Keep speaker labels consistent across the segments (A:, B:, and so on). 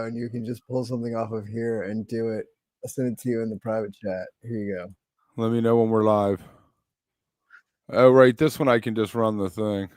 A: video and you can just pull something off of here and do it. I'll send it to you in the private chat. Here you go.
B: Let me know when we're live. Oh, right. This one I can just run the thing.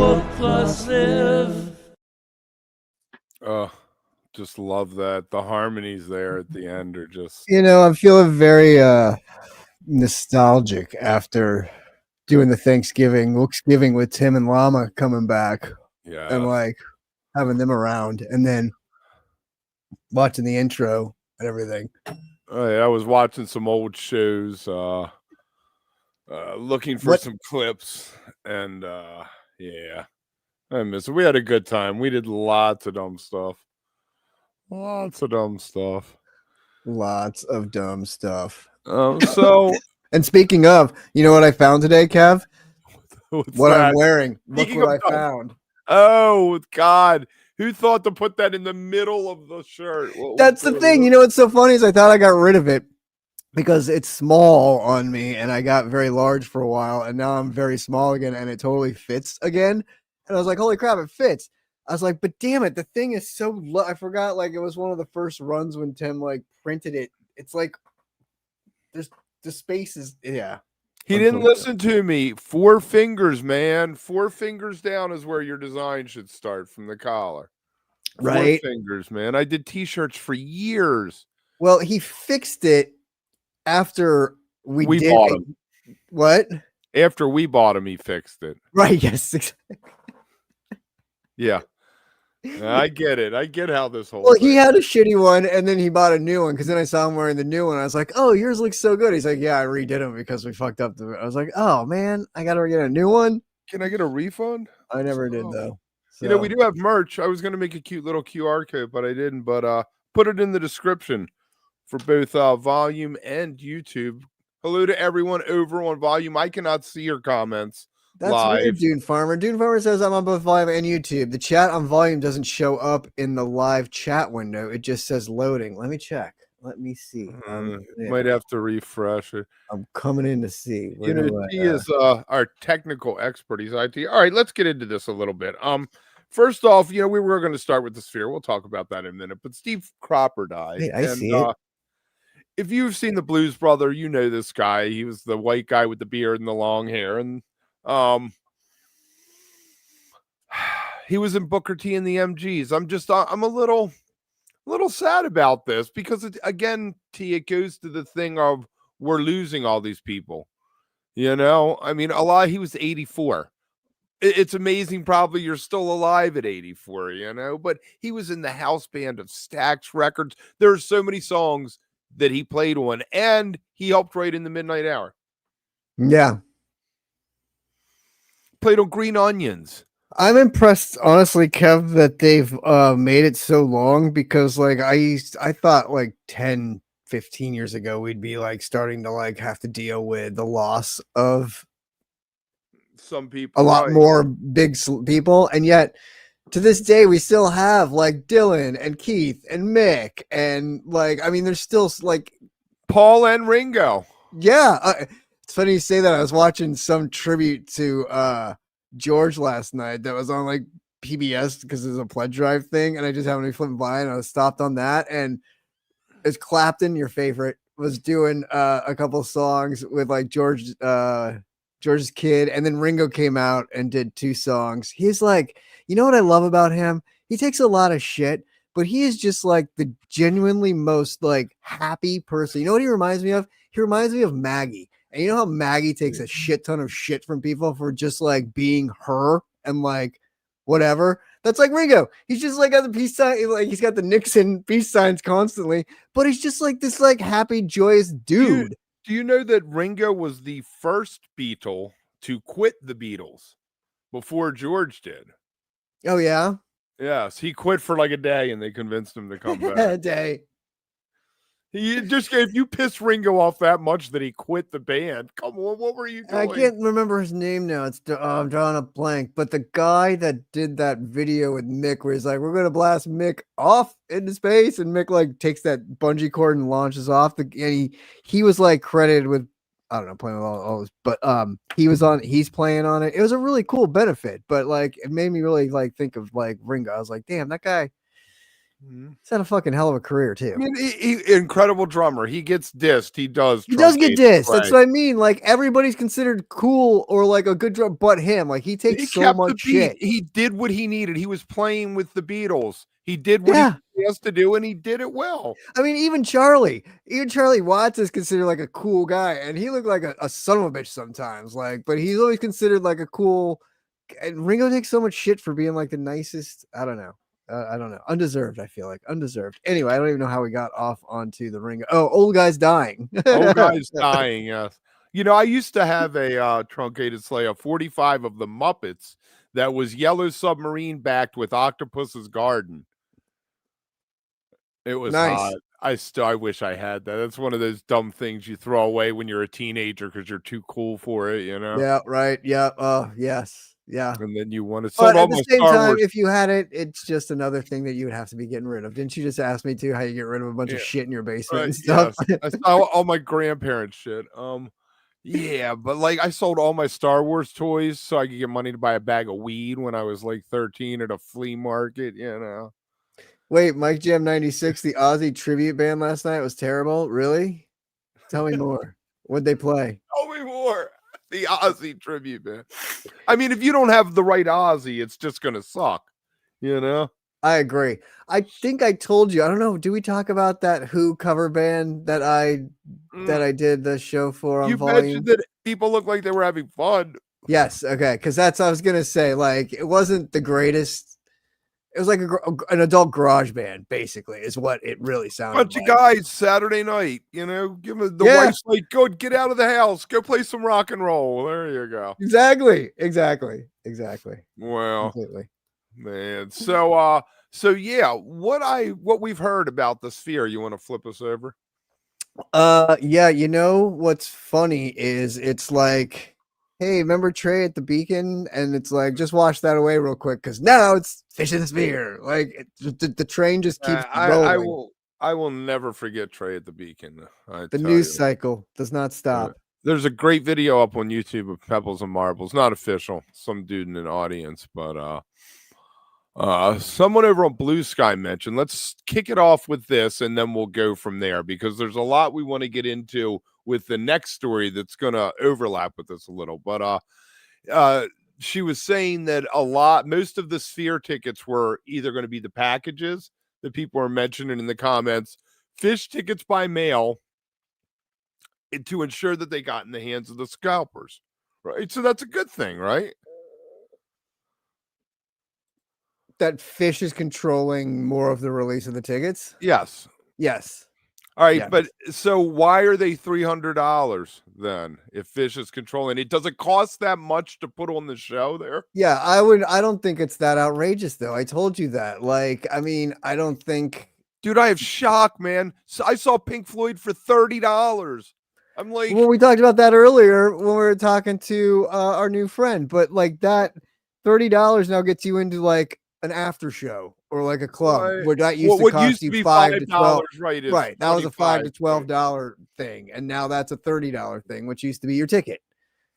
C: wook+live.
B: Just love that. The harmonies there at the end are just.
A: I'm feeling very nostalgic after doing the Thanksgiving with Tim and Llama coming back.
B: Yeah.
A: And like having them around and then watching the intro and everything.
B: I was watching some old shows, looking for some clips, and yeah, I miss it. We had a good time. We did lots of dumb stuff. Lots of dumb stuff. So,
A: and speaking of, you know what I found today, Kev?
B: What
A: I'm wearing. Look
B: Speaking
A: what
B: of
A: I found.
B: Oh, God. Who thought to put that in the middle of the shirt?
A: That's the thing. You know what's so funny is I thought I got rid of it because it's small on me and I got very large for a while and now I'm very small again and it totally fits again. And I was like, holy crap, it fits. I was like, but damn it, the thing is so low. I forgot, like, it was one of the first runs when Tim, like, printed it. It's like, there's the space is, yeah.
B: He didn't listen to me. 4 fingers, man. 4 fingers down is where your design should start from the collar.
A: Right.
B: 4 fingers, man. I did T-shirts for years.
A: Well, he fixed it after we
B: bought him.
A: What?
B: After we bought him, he fixed it.
A: Right. Yes.
B: Yeah. I get it. I get how this whole.
A: Well, he had a shitty one, and then he bought a new one because then I saw him wearing the new one. I was like, "Oh, yours looks so good." He's like, "Yeah, I redid them because we fucked up." I was like, "Oh man, I gotta get a new one."
B: Can I get a refund?
A: I never did though.
B: So. We do have merch. I was gonna make a cute little QR code, but I didn't. But put it in the description for both Volume and YouTube. Hello to everyone over on Volume. I cannot see your comments.
A: That's weird, Dune Farmer. Dune Farmer says I'm on both Volume and YouTube. The chat on Volume doesn't show up in the live chat window. It just says loading. Let me check. Let me see.
B: Might have to refresh it.
A: I'm coming in to see.
B: He is our technical expert. He's IT. All right, let's get into this a little bit. First off, we were going to start with the Sphere. We'll talk about that in a minute. But Steve Cropper died.
A: Hey, I see it.
B: If you've seen the Blues Brother, you know this guy. He was the white guy with the beard and the long hair, and he was in Booker T and the MGs. I'm a little sad about this because it goes to the thing of we're losing all these people. I mean, he was 84. It's amazing. Probably you're still alive at 84, but he was in the house band of Stax Records. There's so many songs that he played on, and he helped write in the Midnight Hour.
A: Yeah.
B: Played on Green Onions.
A: I'm impressed, honestly, Kev, that they've made it so long because, like, I thought like 10, 15 years ago we'd be like starting to like have to deal with the loss of
B: some people,
A: a lot more big people, and yet to this day we still have like Dylan and Keith and Mick and like, I mean, there's still like
B: Paul and Ringo.
A: Yeah, it's funny you say that. I was watching some tribute to George last night that was on like PBS because there's a pledge drive thing, and I just happened to be flipping by, and I was stopped on that, and it's Clapton, your favorite, was doing a couple songs with like George's Kid, and then Ringo came out and did 2 songs. He's like, you know what I love about him? He takes a lot of shit, but he is just like the genuinely most like happy person. You know what he reminds me of? He reminds me of Maggie. And you know how Maggie takes a shit ton of shit from people for just like being her and like whatever? That's like Ringo. He's just like got the peace sign, like he's got the Nixon peace signs constantly, but he's just like this like happy, joyous dude.
B: Do you know that Ringo was the first Beatle to quit the Beatles before George did?
A: Oh yeah.
B: Yes, he quit for like a day, and they convinced him to come back.
A: A day.
B: He just if you pissed Ringo off that much that he quit the band, come on, what were you doing?
A: I can't remember his name now. I'm drawing a blank. But the guy that did that video with Mick, where he's like, "We're gonna blast Mick off into space," and Mick like takes that bungee cord and launches off. And he was like credited with, I don't know, playing with all this, but he's playing on it. It was a really cool benefit, but like it made me really like think of like Ringo. I was like, damn, that guy. He's had a fucking hell of a career too.
B: I mean, he incredible drummer. He gets dissed. He does
A: get dissed. Right. That's what I mean. Like everybody's considered cool or like a good drum, but him. Like he takes so much shit.
B: He did what he needed. He was playing with the Beatles. He did what he has to do, and he did it well.
A: I mean, even Charlie Watts is considered like a cool guy, and he looked like a son of a bitch sometimes. Like, but he's always considered like a cool. And Ringo takes so much shit for being like the nicest. I don't know. Undeserved. I feel like undeserved. Anyway, I don't even know how we got off onto the Ringo. Oh, old guy's dying.
B: Old guy's dying. Yes. You know, I used to have a truncated sleigh, a 45 of the Muppets that was Yellow Submarine backed with Octopus's Garden. It was
A: nice.
B: Hot. I wish I had that. That's one of those dumb things you throw away when you're a teenager because you're too cool for it, you know?
A: Yeah, right. Yeah. Yes. Yeah.
B: And then you want to
A: but at the same time, if you had it, it's just another thing that you would have to be getting rid of. Didn't you just ask me to how you get rid of a bunch of shit in your basement and stuff?
B: Yes. I saw all my grandparents' shit. Yeah, but like I sold all my Star Wars toys so I could get money to buy a bag of weed when I was like 13 at a flea market, you know.
A: Wait, Mike Jam 96, the Aussie tribute band last night was terrible. Really? Tell me more. What'd they play?
B: Tell me more. The Aussie tribute band. I mean, if you don't have the right Aussie, it's just gonna suck, you know.
A: I agree. I think I told you. I don't know. Do we talk about that Who cover band that I did the show for on
B: you
A: Volume?
B: mentioned that people look like they were having fun.
A: Yes. Okay. Because I was gonna say, like, it wasn't the greatest. It was like an adult garage band, basically, is what it really sounded like.
B: Bunch of guys Saturday night, you know, give them the wife's like, go get out of the house, go play some rock and roll. There you go.
A: Exactly.
B: Well,
A: completely.
B: Man. So yeah, what we've heard about the Sphere, you want to flip us over?
A: Yeah, you know what's funny is it's like, hey, remember Trey at the Beacon? And it's like, just wash that away real quick because now it's Fish in the Sphere. Like the train just keeps rolling.
B: I will never forget Trey at the Beacon.
A: The news cycle does not stop.
B: There's a great video up on YouTube of Pebbles and Marbles. Not official, some dude in an audience, but someone over on Blue Sky mentioned. Let's kick it off with this, and then we'll go from there because there's a lot we want to get into with the next story that's going to overlap with this a little. But she was saying that most of the Sphere tickets were either going to be the packages that people are mentioning in the comments, PHiSH tickets by mail, to ensure that they got in the hands of the scalpers, right? So that's a good thing, right?
A: That PHiSH is controlling more of the release of the tickets?
B: Yes. All right, but so why are they $300 then? If PHiSH is controlling it, does it cost that much to put on the show there?
A: Yeah, I don't think it's that outrageous though. I told you that. Like, I mean, I don't think.
B: Dude, I have shock, man. So I saw Pink Floyd for $30. I'm like,
A: well, we talked about that earlier when we were talking to our new friend, but like that $30 now gets you into like an after show or like a club where that used to cost you $5 to $12. Right. That was a $5 to $12 thing. And now that's a $30 thing, which used to be your ticket.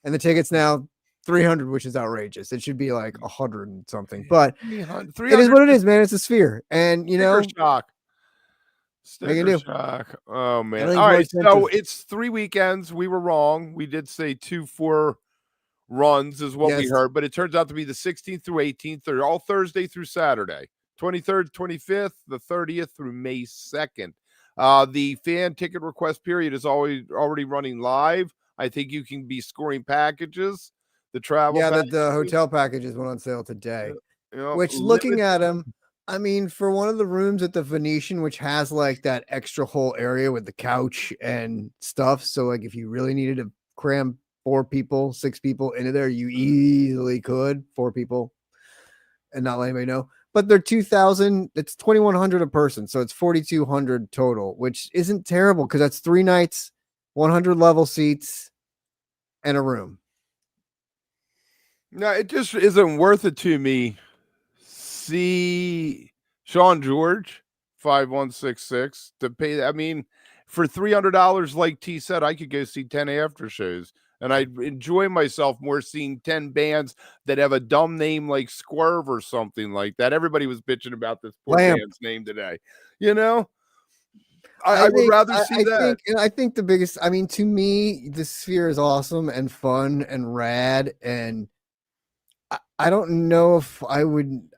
A: And the ticket's now 300, which is outrageous. It should be like 100 and something, but
B: 300,
A: it is what it
B: is
A: is, man. It's a sphere, and
B: sticker shock.
A: what you
B: Sticker
A: do?
B: shock. Oh man.
A: Everything's
B: All
A: more
B: right. So
A: expensive.
B: it's 3 weekends. We were wrong. We did say 2-4 runs is what we
A: Yes.
B: heard, but it turns out to be the 16th through 18th. They're all Thursday through Saturday. 23rd, 25th, the 30th through May 2nd. The fan ticket request period is already running live. I think you can be scoring packages. The travel
A: The hotel packages went on sale today. Which, looking at them, I mean, for one of the rooms at the Venetian, which has like that extra whole area with the couch and stuff, so like if you really needed to cram 6 people into there, you easily could 4 people and not let anybody know. But they're 2,000. It's 2,100 a person, so it's 4,200 total, which isn't terrible because that's 3 nights, 100 level seats, and a room.
B: No, it just isn't worth it to me. See Sean George 5166 to pay. I mean, for $300, like T said, I could go see 10 after shows, and I'd enjoy myself more seeing 10 bands that have a dumb name like Swerve or something like that. Everybody was bitching about this poor band's name today. I would rather see that.
A: I think the biggest, I mean, to me, the Sphere is awesome and fun and rad, and I don't know if I would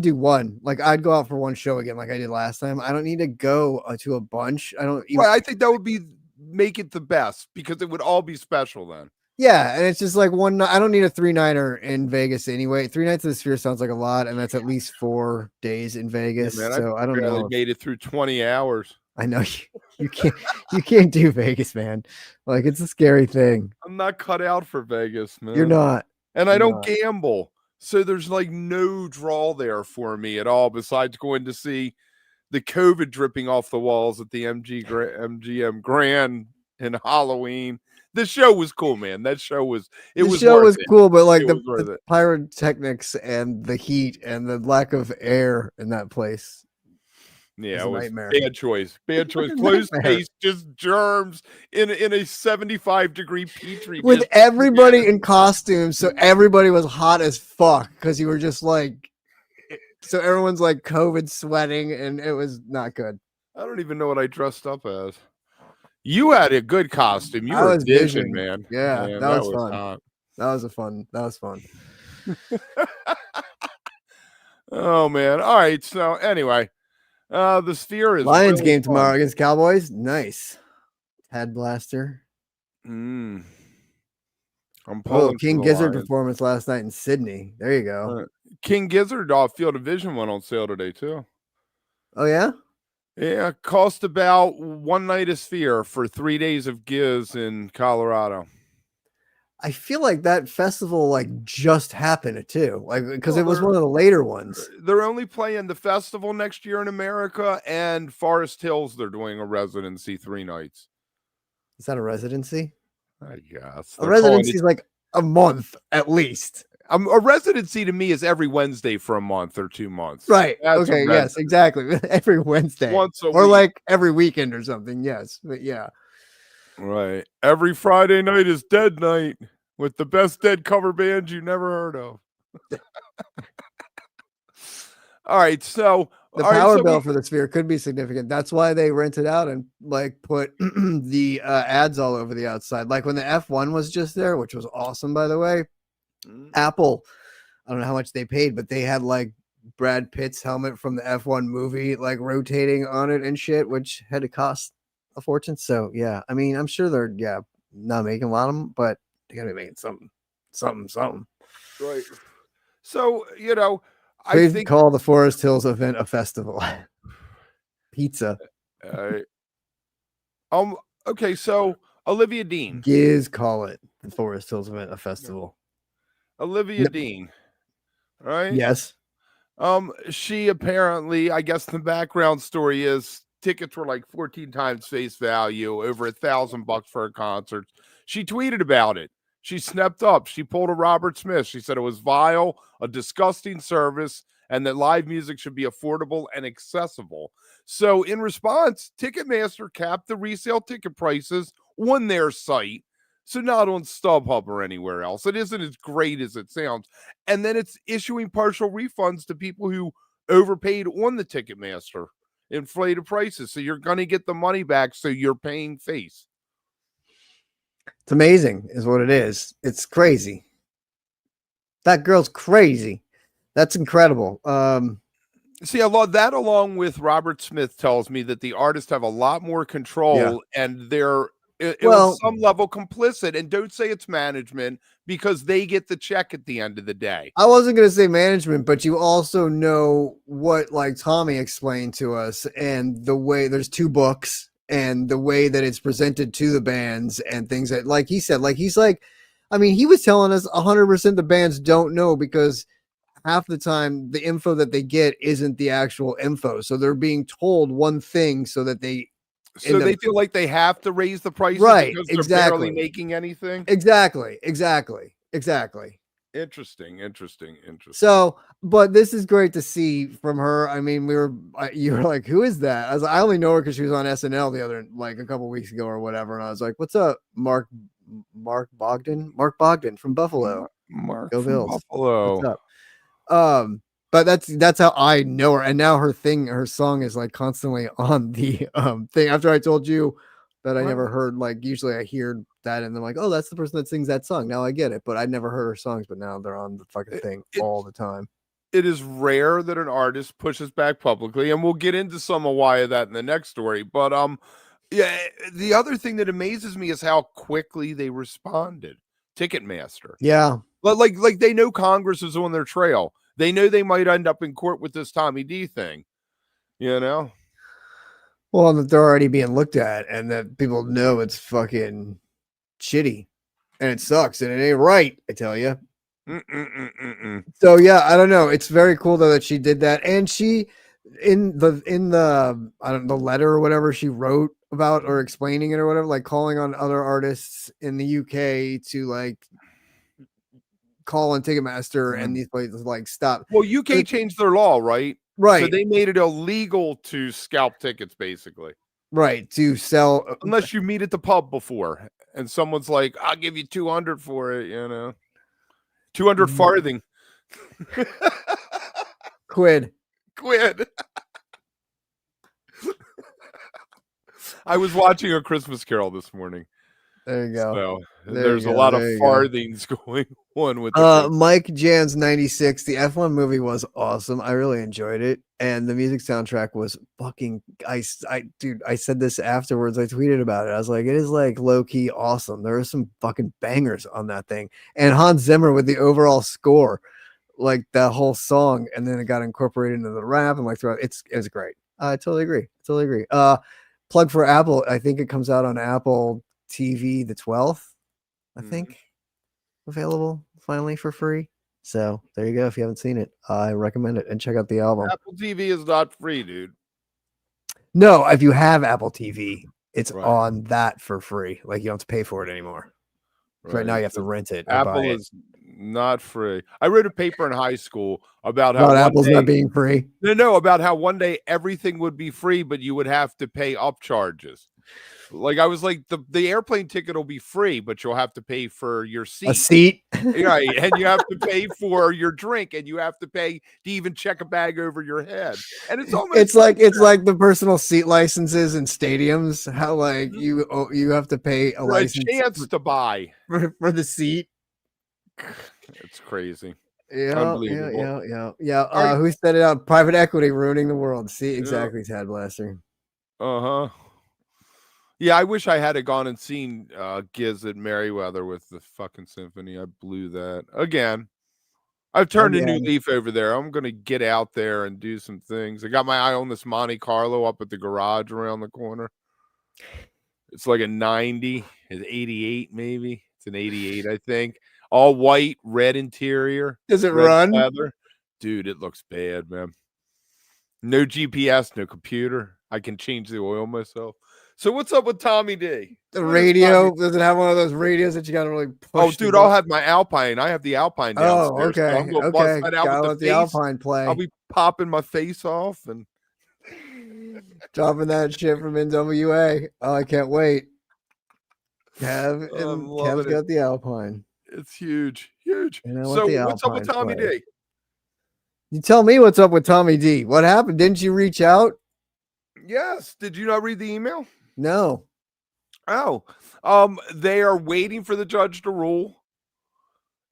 A: do one. Like, I'd go out for one show again, like I did last time. I don't need to go to a bunch.
B: I think that would make it the best because it would all be special then.
A: Yeah, and it's just like one night. I don't need a 3-nighter in Vegas anyway. 3 nights of the Sphere sounds like a lot, and that's at least 4 days in Vegas.
B: Yeah, man,
A: so I don't know.
B: Made it through 20 hours.
A: I know you can't do Vegas, man. Like, it's a scary thing.
B: I'm not cut out for Vegas, man.
A: You're not.
B: And I don't gamble. So there's like no draw there for me at all besides going to see the COVID dripping off the walls at the MGM Grand in Halloween. The show was cool, man. That show was
A: cool, but like the pyrotechnics and the heat and the lack of air in that place.
B: Yeah, it was nightmare. Bad choice. Closed space, just germs in a 75-degree petri dish
A: with everybody in costumes, so everybody was hot as fuck because you were just like, so everyone's like COVID sweating, and it was not good.
B: I don't even know what I dressed up as. You had a good costume. You were Vision, man.
A: Yeah, man, that was fun. Hot. That was fun.
B: Oh man. All right. So anyway. The Sphere is
A: Lions really game fun. Tomorrow against Cowboys. Nice. Head blaster.
B: I'm pulling
A: King Gizzard performance last night in Sydney. There you go.
B: King Gizzard Field of Vision went on sale today too.
A: Oh yeah?
B: Yeah, cost about one night of Sphere for 3 days of Giz in Colorado.
A: I feel like that festival like just happened too, like because it was one of the later ones.
B: They're only playing the festival next year in America and Forest Hills. They're doing a residency 3 nights.
A: Is that a residency?
B: I guess
A: a residency is like a month at least.
B: A residency to me is every Wednesday for a month or 2 months.
A: Right. That's okay. Yes, exactly. Every Wednesday.
B: Once a
A: or
B: week.
A: Like every weekend or something. Yes. But yeah.
B: Right. Every Friday night is Dead Night with the best Dead cover bands you never heard of. All right. So
A: the power bill for the Sphere could be significant. That's why they rented out and like put the ads all over the outside. Like when the F1 was just there, which was awesome, by the way. Apple, I don't know how much they paid, but they had like Brad Pitt's helmet from the F1 movie like rotating on it and shit, which had to cost a fortune. So yeah, I mean, I'm sure they're not making a lot of them, but they gotta be making something.
B: Right. So
A: I think call the Forest Hills event a festival. Pizza.
B: Okay, so Olivia Dean.
A: Call it the Forest Hills event a festival.
B: Olivia Dean, right?
A: Yes.
B: She apparently, I guess the background story is tickets were like 14 times face value, over $1,000 for a concert. She tweeted about it. She snapped up. She pulled a Robert Smith. She said it was vile, a disgusting service, and that live music should be affordable and accessible. So in response, Ticketmaster capped the resale ticket prices on their site So not on StubHub or anywhere else. It isn't as great as it sounds. And then it's issuing partial refunds to people who overpaid on the Ticketmaster inflated prices. So you're going to get the money back. So you're paying face.
A: It's amazing, is what it is. It's crazy. That girl's crazy. That's incredible.
B: See, a lot that along with Robert Smith tells me that the artists have a lot more control and they're on some level complicit. And don't say it's management because they get the check at the end of the day.
A: I wasn't going to say management, but you also know what like Tommy explained to us and the way there's 2 books and the way that it's presented to the bands and things that, like he said, like he's like, I mean, he was telling us 100% the bands don't know because half the time the info that they get isn't the actual info. So they're being told one thing so that they
B: feel like they have to raise the prices because they're barely making anything.
A: Exactly.
B: Interesting.
A: So, but this is great to see from her. I mean, you were like, who is that? I was like, I only know her because she was on SNL the other, like a couple weeks ago or whatever. And I was like, what's up, Mark Bogdan from Buffalo.
B: Mark
A: Go
B: from
A: Bills.
B: Buffalo.
A: What's up? But that's how I know her. And now her song is like constantly on the thing. After I told you that I never heard, like usually I hear that and they're like, oh, that's the person that sings that song. Now I get it, but I never heard her songs, but now they're on the fucking thing all the time.
B: It is rare that an artist pushes back publicly, and we'll get into some of why of that in the next story. But yeah, the other thing that amazes me is how quickly they responded. Ticketmaster.
A: Yeah.
B: Like they know Congress is on their trail. They know they might end up in court with this Tommy D thing, you know?
A: Well, that they're already being looked at and that people know it's fucking shitty and it sucks and it ain't right, I tell you. So yeah, I don't know. It's very cool though that she did that. And she in the I don't know, the letter or whatever she wrote about or explaining it or whatever, like calling on other artists in the UK to like call on Ticketmaster and these places like stop.
B: Well, UK changed their law, right?
A: Right.
B: So they made it illegal to scalp tickets, basically.
A: Right. To sell.
B: Unless you meet at the pub before and someone's like, I'll give you 200 for it, you know. 200 farthing.
A: Quid.
B: I was watching A Christmas Carol this morning.
A: There you go.
B: So there's a lot of farthings going on with
A: Mike Jan's 96. The F1 movie was awesome. I really enjoyed it. And the music soundtrack was fucking I said this afterwards. I tweeted about it. I was like, it is like low-key awesome. There are some fucking bangers on that thing. And Hans Zimmer with the overall score, like that whole song, and then it got incorporated into the rap and like throughout. It's great. I totally agree. Plug for Apple. I think it comes out on Apple TV the 12th, I think, available finally for free. So there you go. If you haven't seen it, I recommend it and check out the album.
B: Apple TV is not free, dude.
A: No, if you have Apple TV, it's on that for free. Like you don't have to pay for it anymore. Right now you have to rent it.
B: Apple is not free. I wrote a paper in high school about how
A: Apple's not being free.
B: No, about how one day everything would be free, but you would have to pay upcharges. Like I was like, the airplane ticket will be free, but you'll have to pay for your seat.
A: A seat,
B: right? And you have to pay for your drink, and you have to pay to even check a bag over your head. And it's almost
A: it's like the personal seat licenses in stadiums. How like you have to pay a license
B: chance to buy
A: for the seat.
B: It's crazy.
A: Yeah. Who set it up? Private equity ruining the world. See, exactly, Tad Blaster.
B: Yeah, I wish I had gone and seen Giz at Merriweather with the fucking symphony. I blew that again. I've turned a new leaf over there. I'm gonna get out there and do some things. I got my eye on this Monte Carlo up at the garage around the corner. It's like a 90. It's 88, maybe. It's an 88, I think. All white, red interior.
A: Does it run?
B: Leather. Dude, it looks bad, man. No GPS, no computer. I can change the oil myself. So what's up with Tommy D?
A: The radio? Does it have one of those radios that you got to really push?
B: Oh, dude, I'll have my Alpine. I have the Alpine downstairs.
A: Oh, okay.
B: So I'm gonna bust that out
A: Gotta
B: with
A: let the Alpine play.
B: I'll be popping my face off and
A: dropping that shit from NWA. Oh, I can't wait. Kev
B: I'm
A: and Kev's
B: loving it.
A: got the Alpine.
B: It's huge, huge.
A: And I want
B: So
A: the
B: what's up with
A: Alpine
B: Tommy
A: play.
B: D?
A: You tell me what's up with Tommy D. What happened? Didn't you reach out?
B: Yes. Did you not read the email?
A: No.
B: Oh, they are waiting for the judge to rule,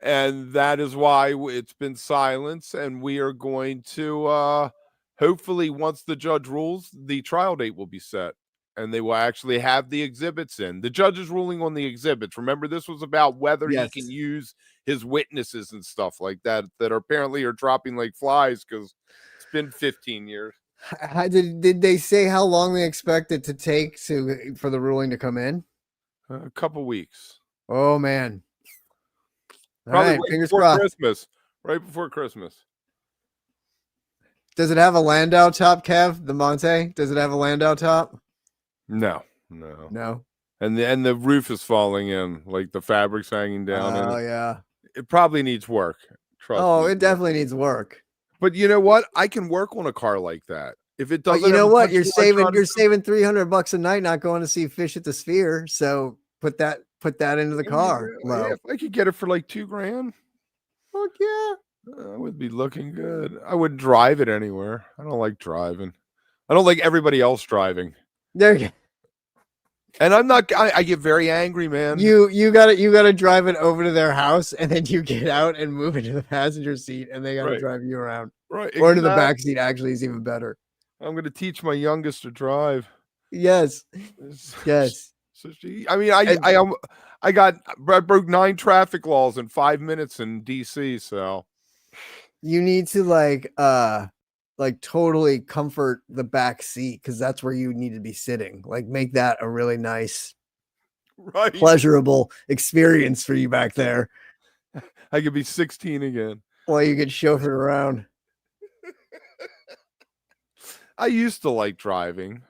B: and that is why it's been silence. And we are going to hopefully, once the judge rules, the trial date will be set, and they will actually have the exhibits in. The judge is ruling on the exhibits. Remember, this was about whether he can
A: Yes.
B: use his witnesses and stuff like that that are apparently are dropping like flies because it's been 15 years.
A: How, did they say how long they expect it to take for the ruling to come in?
B: A couple weeks.
A: Oh man. All
B: Probably
A: right,
B: right
A: fingers
B: before
A: crossed.
B: Christmas. Right before Christmas.
A: Does it have a Landau top, Kev? The Monte? Does it have a Landau top?
B: No.
A: No.
B: And the roof is falling in, like the fabric's hanging down,
A: Oh
B: and
A: yeah.
B: it probably needs work. Trust
A: Oh,
B: me.
A: it definitely needs work.
B: But you know what? I can work on a car like that. If it
A: But
B: doesn't
A: you
B: have
A: know
B: a
A: what?
B: bunch of electronics,
A: You're saving $300 a night not going to see PHiSH at the Sphere. So put that into the car.
B: yeah,
A: Low.
B: if I could get it for like $2,000,
A: Fuck yeah.
B: I would be looking good. I wouldn't drive it anywhere. I don't like driving. I don't like everybody else driving.
A: There you go.
B: And I'm not. I get very angry, man.
A: You gotta drive it over to their house and then you get out and move into the passenger seat and they gotta
B: Right.
A: drive you around.
B: Right.
A: Or into the
B: exact-
A: back seat actually is even better.
B: I'm going to teach my youngest to drive.
A: Yes. Yes.
B: So I mean, I broke 9 traffic laws in 5 minutes in DC. So
A: You need to like totally comfort the back seat because that's where you need to be sitting. Like make that a really nice,
B: right,
A: pleasurable experience for you back there
B: I could be 16 again.
A: while you get chauffeured around.
B: I used to like driving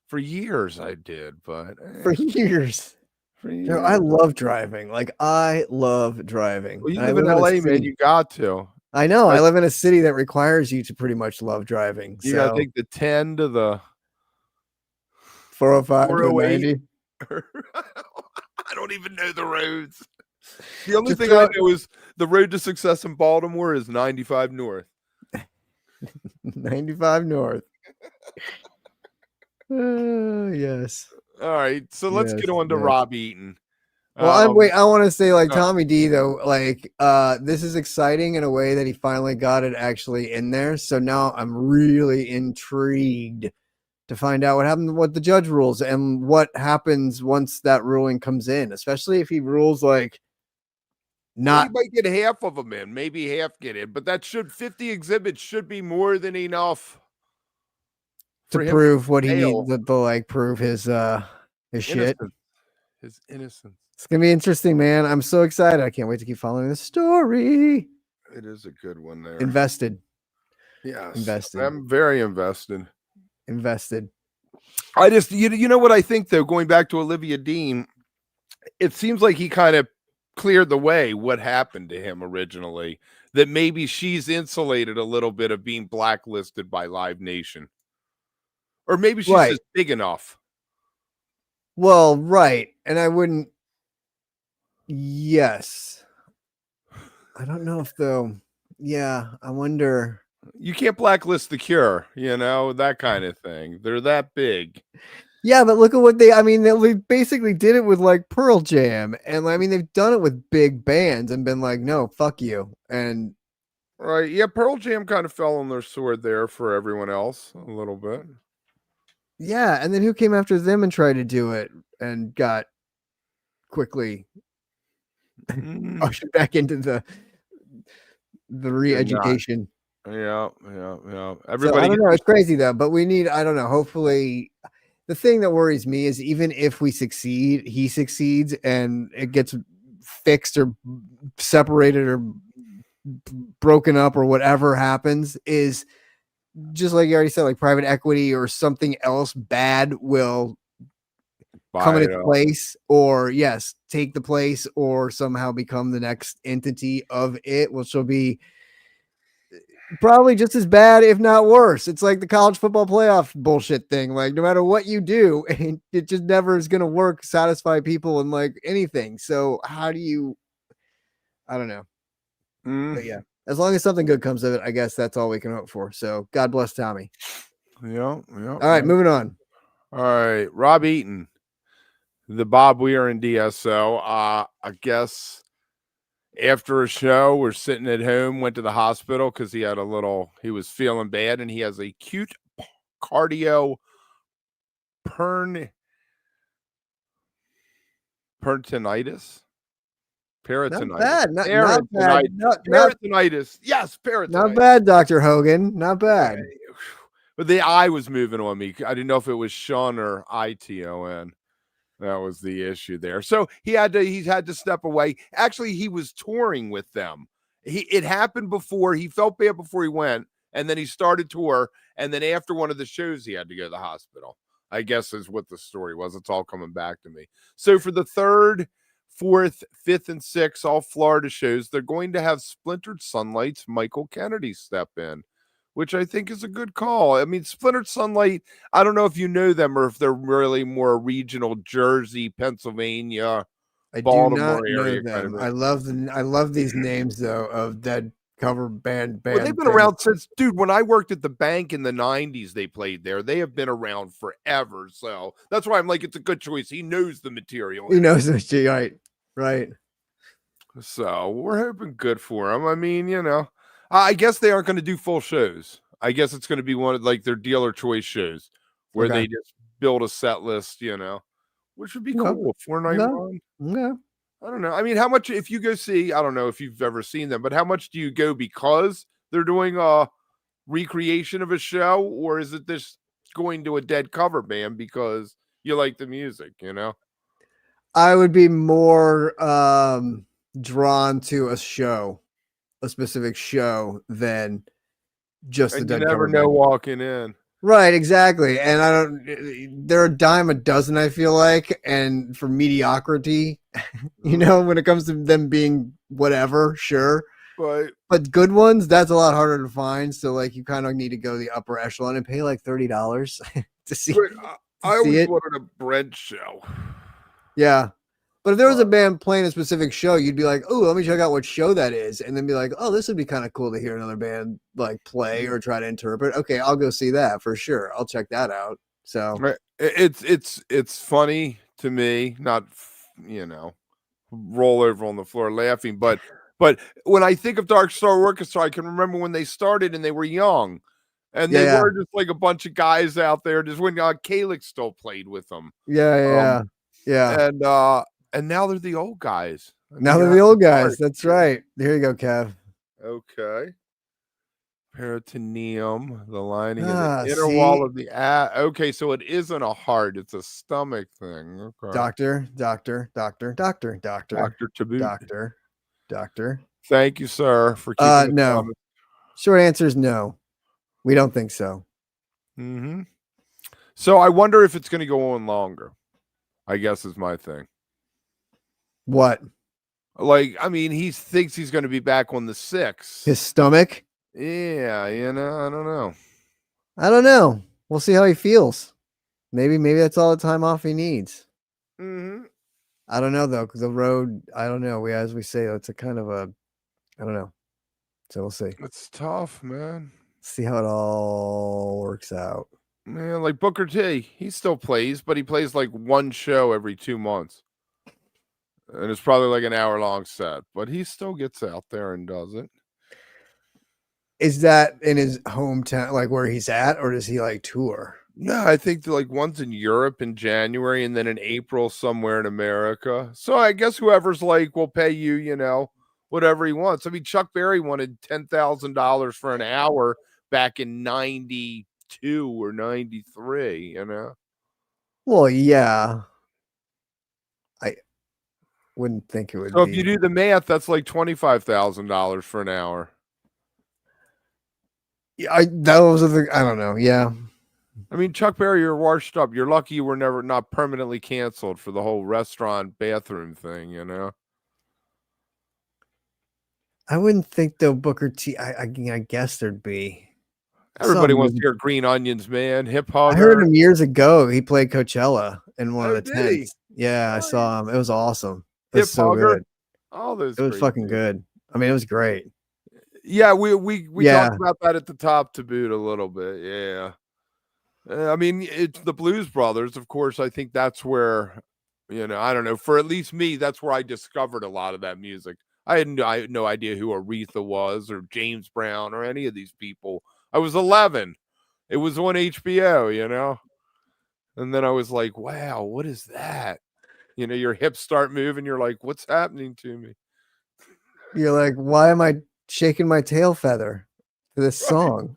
B: for years. I did, but
A: For years.
B: for
A: You know,
B: years.
A: I love driving. Like I love driving.
B: Well, you
A: And I
B: live in
A: a
B: LA, man.
A: city-
B: You got to.
A: I know. I
B: Like-
A: live in a city that requires you to pretty much love driving.
B: You
A: So
B: got to take the 10 to the
A: 405 to the
B: 408.
A: 90.
B: I don't even know the roads. The only
A: Just
B: thing
A: throw
B: I
A: it-
B: know is the road to success in Baltimore is 95 north.
A: 95 north. Yes.
B: All right, so let's
A: Yes,
B: get on to
A: yes.
B: Rob Eaton.
A: Well, I want to say like
B: uh,
A: Tommy D though, like this is exciting in a way that he finally got it actually in there. So now I'm really intrigued to find out what happened, what the judge rules and what happens once that ruling comes in, especially if he rules like not
B: you might get half of them in, maybe half get in, but that 50 exhibits should be more than enough
A: to
B: for him
A: prove what he
B: fail.
A: needs to like prove his shit.
B: Innocence. His innocence.
A: It's gonna be interesting, man. I'm so excited. I can't wait to keep following the story.
B: It is a good one there.
A: Invested.
B: Yes.
A: Invested.
B: I'm very invested. I just you know what I think though, going back to Olivia Dean, it seems like he kind of cleared the way what happened to him originally, that maybe she's insulated a little bit of being blacklisted by Live Nation. Or maybe she's
A: Right.
B: just big enough.
A: Well, right. And I wouldn't. Yes. I don't know if though. Yeah. I wonder.
B: You can't blacklist The Cure, you know, that kind of thing. They're that big.
A: Yeah, but look at what I mean, they basically did it with like Pearl Jam. And I mean, they've done it with big bands and been like, no, fuck you. And
B: Right. Yeah, Pearl Jam kind of fell on their sword there for everyone else a little bit.
A: yeah. And then who came after them and tried to do it and got quickly
B: Mm,
A: ushered back into the re-education.
B: yeah.
A: So,
B: Everybody
A: I don't know. It's crazy though, but we need, I don't know. Hopefully, the thing that worries me is even if we succeed, he succeeds and it gets fixed or separated or broken up or whatever happens, is just like you already said, like private equity or something else bad will come in its place, or yes, take the place or somehow become the next entity of it, which will be Probably just as bad, if not worse. It's like the college football playoff bullshit thing. Like, no matter what you do, it just never is going to work, satisfy people, and like anything. So, how do you? I don't know. But yeah, as long as something good comes of it, I guess that's all we can hope for. So, God bless Tommy.
B: Yeah.
A: All right, moving on.
B: All right, Rob Eaton, the Bob Weir and DSO. I guess after a show, we're sitting at home, went to the hospital because he was feeling bad, and he has acute cardio peritonitis.
A: Not bad. Not bad.
B: Peritonitis. Yes, peritonitis.
A: Not bad, Dr. Hogan. Not bad.
B: But the eye was moving on me. I didn't know if it was Sean or ITON. That was the issue there. So he's had to step away. Actually, he was touring with them. It happened before. He felt bad before he went, and then he started tour. And then after one of the shows, he had to go to the hospital, I guess is what the story was. It's all coming back to me. So for the 3rd, 4th, 5th, and 6th, all Florida shows, they're going to have Splintered Sunlight's Michael Kennedy step in, which I think is a good call. I mean, Splintered Sunlight, I don't know if you know them or if they're really more regional Jersey, Pennsylvania, Baltimore area.
A: Them. Kind of I love these names though of that cover band.
B: Well, they've been around since, dude, when I worked at the bank in the 90s, they played there. They have been around forever. So that's why I'm like, it's a good choice. He knows the material.
A: He knows the shit, right.
B: So we're hoping good for him. I mean, I guess they aren't going to do full shows. I guess it's going to be one of like their dealer choice shows where they just build a set list, which would be cool. 4-night run.
A: Yeah.
B: I don't know. I mean, how much, if you go see, I don't know if you've ever seen them, but how much do you go because they're doing a recreation of a show, or is it just going to a dead cover band because you like the music,
A: I would be more drawn to a specific show than just the dead cover band.
B: You never know walking in.
A: Right, exactly. And they're a dime a dozen, I feel like. And for mediocrity, when it comes to them being whatever, sure. But good ones, that's a lot harder to find. So like you kind of need to go the upper echelon and pay like $30 to see.
B: I always wanted a bread show.
A: Yeah. But if there was a band playing a specific show, you'd be like, oh, let me check out what show that is. And then be like, oh, this would be kind of cool to hear another band like play or try to interpret. Okay, I'll go see that for sure. I'll check that out. So
B: it's funny to me, not, roll over on the floor laughing. But when I think of Dark Star Orchestra, I can remember when they started and they were young. And they were just like a bunch of guys out there just when Kalix still played with them.
A: Yeah.
B: And now they're the old guys.
A: They're the old guys. That's right. Here you go, Kev.
B: Okay. Peritoneum, the lining in the inner wall of the okay, so it isn't a heart, it's a stomach thing. Okay.
A: Doctor.
B: Thank you, sir, for keeping
A: no. Short answer is no. We don't think so.
B: Mm-hmm. So I wonder if it's going to go on longer, I guess is my thing.
A: What?
B: Like, I mean, he thinks he's going to be back on the 6th.
A: His stomach?
B: Yeah, I don't
A: know. We'll see how he feels. Maybe that's all the time off he needs.
B: Mm-hmm.
A: I don't know, though, because the road, I don't know. As we say, it's a kind of a, I don't know. So we'll see.
B: It's tough, man.
A: See how it all works out.
B: Man, like Booker T, he still plays, but he plays like one show every 2 months. And it's probably like an hour-long set, but he still gets out there and does it.
A: Is that in his hometown, like where he's at, or does he like tour?
B: No, I think like one's in Europe in January and then in April somewhere in America. So I guess whoever's like will pay you, whatever he wants. I mean, Chuck Berry wanted $10,000 for an hour back in 92 or 93,
A: Well, yeah. I wouldn't think it would
B: so
A: be.
B: If you do the math, that's like $25,000 for an hour.
A: Yeah, I don't know. Yeah.
B: I mean, Chuck Berry, you're washed up. You're lucky you were not permanently canceled for the whole restaurant bathroom thing,
A: I wouldn't think though Booker T. I guess there'd be. I saw
B: Everybody
A: him
B: wants to
A: years-
B: hear Green Onions, man. Hip
A: I heard
B: hugger.
A: him years ago. He played Coachella in one of
B: Oh,
A: the
B: did he?
A: tents. Yeah, I
B: Oh,
A: saw him. It was awesome. It was
B: Hip
A: so
B: hugger.
A: good.
B: All those
A: It was
B: great
A: fucking
B: dudes.
A: good. I mean, it was great.
B: Yeah, we
A: Yeah.
B: talked about that at the top to boot a little bit. Yeah. I mean, it's the Blues Brothers, of course. I think that's where, I don't know. For at least me, that's where I discovered a lot of that music. I had no idea who Aretha was or James Brown or any of these people. I was 11. It was on HBO, and then I was like, wow, what is that? Your hips start moving. You're like, what's happening to me?
A: You're like, why am I shaking my tail feather to this song?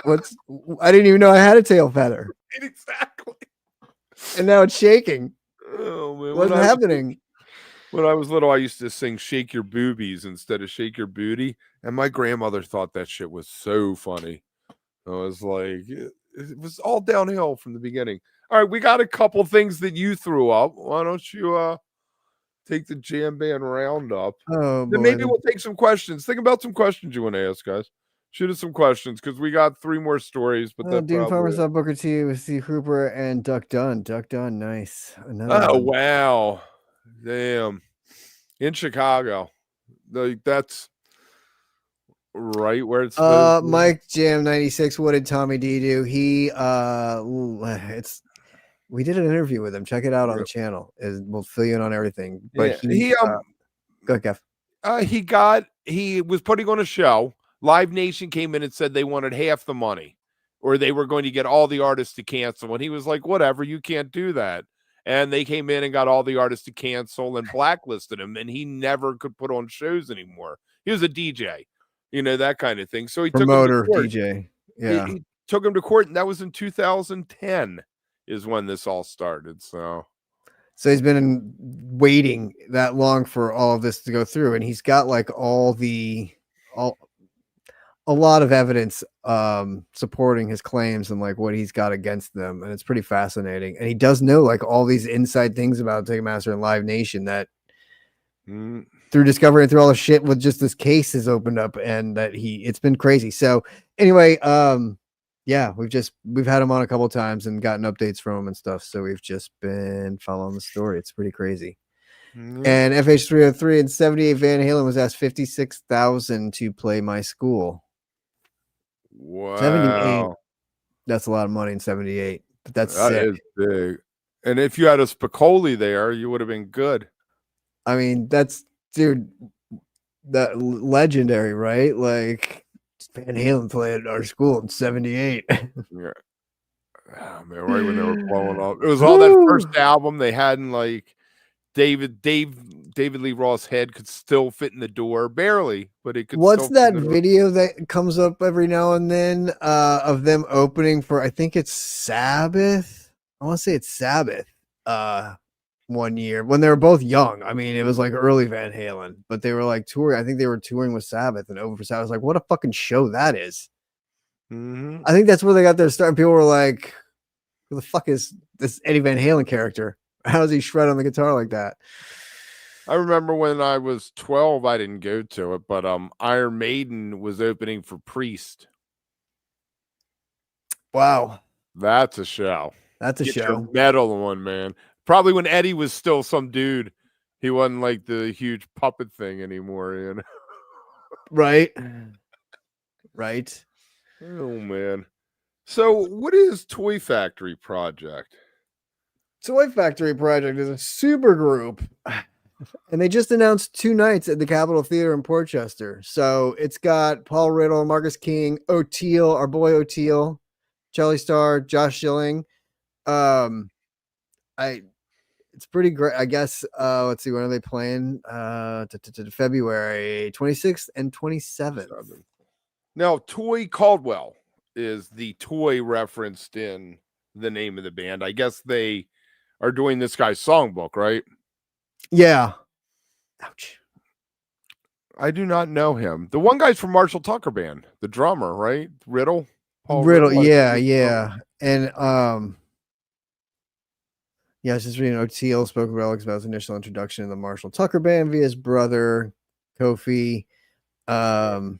A: I didn't even know I had a tail feather.
B: Exactly.
A: And now it's shaking.
B: Oh man,
A: What's happening?
B: When I was little, I used to sing "Shake Your Boobies" instead of "Shake Your Booty," and my grandmother thought that shit was so funny. I was like, it was all downhill from the beginning. All right, we got a couple things that you threw up. Why don't you take the jam band roundup?
A: Oh
B: Then
A: boy.
B: maybe we'll take some questions. Think about some questions you want to ask, guys. Shoot us some questions because we got 3 more stories, but that
A: Dean Farmer
B: probably.
A: saw Booker T with Steve Hooper and Duck Dunn. Duck Dunn, nice. Another
B: Oh
A: one.
B: wow, damn! In Chicago, that's right where it's supposed to be.
A: Mike Jam 96. What did Tommy D do? He we did an interview with him. Check it out on the channel. We'll fill you in on everything. But
B: Yeah,
A: go ahead, Kev.
B: he was putting on a show. Live Nation came in and said they wanted half the money, or they were going to get all the artists to cancel. And he was like, "Whatever, you can't do that." And they came in and got all the artists to cancel and blacklisted him, and he never could put on shows anymore. He was a DJ, that kind of thing. So he took him to
A: Promoter
B: court.
A: DJ. Yeah.
B: He took him to court, and that was in 2010 is when this all started. So
A: he's been waiting that long for all of this to go through, and he's got like a lot of evidence supporting his claims and like what he's got against them, and it's pretty fascinating. And he does know like all these inside things about Ticketmaster and Live Nation that through discovery and through all the shit with just this case has opened up, and that it's been crazy. So anyway, yeah, we've had him on a couple of times and gotten updates from him and stuff. So we've just been following the story. It's pretty crazy. And FH303 and 78 Van Halen was asked $56,000 to play My School.
B: Wow.
A: 78. That's a lot of money in 78. But that
B: is big. And if you had a Spicoli there, you would have been good.
A: I mean, that's dude, that legendary, right? Like Van Halen played at our school in 78.
B: Yeah. Oh, man, right when they were blowing up. It was all that first album they hadn't like David Lee Roth's head could still fit in the door, barely, but it could.
A: What's that video that comes up every now and then of them opening for? I think it's Sabbath. I want to say it's Sabbath. One year when they were both young. I mean, it was like early Van Halen, but they were like touring. I think they were touring with Sabbath and over for Sabbath. I was like, what a fucking show that is. I think that's where they got their start. And people were like, who the fuck is this Eddie Van Halen character? How does he shred on the guitar like that?
B: I remember when I was 12, I didn't go to it, but Iron Maiden was opening for Priest.
A: Wow.
B: That's a show.
A: That's a
B: Get
A: show.
B: Your metal one, man. Probably when Eddie was still some dude. He wasn't like the huge puppet thing anymore,
A: Right. Right.
B: Oh, man. So what is Toy Factory Project?
A: Toy Factory Project is a super group. And they just announced 2 nights at the Capitol Theater in Portchester. So it's got Paul Riddle, Marcus King, O'Teal, our boy O'Teal, Charlie Starr, Josh Schilling. It's pretty great. I guess let's see, when are they playing? February 26th and 27th.
B: Now, Toy Caldwell is the toy referenced in the name of the band. I guess they are doing this guy's songbook, right?
A: Yeah. Ouch.
B: I do not know him. The one guy's from Marshall Tucker Band, the drummer, right? Riddle?
A: Paul Riddle. Yeah. And yeah, I was just reading O'Teal spoke with Relics about his initial introduction in the Marshall Tucker Band via his brother, Kofi.
B: So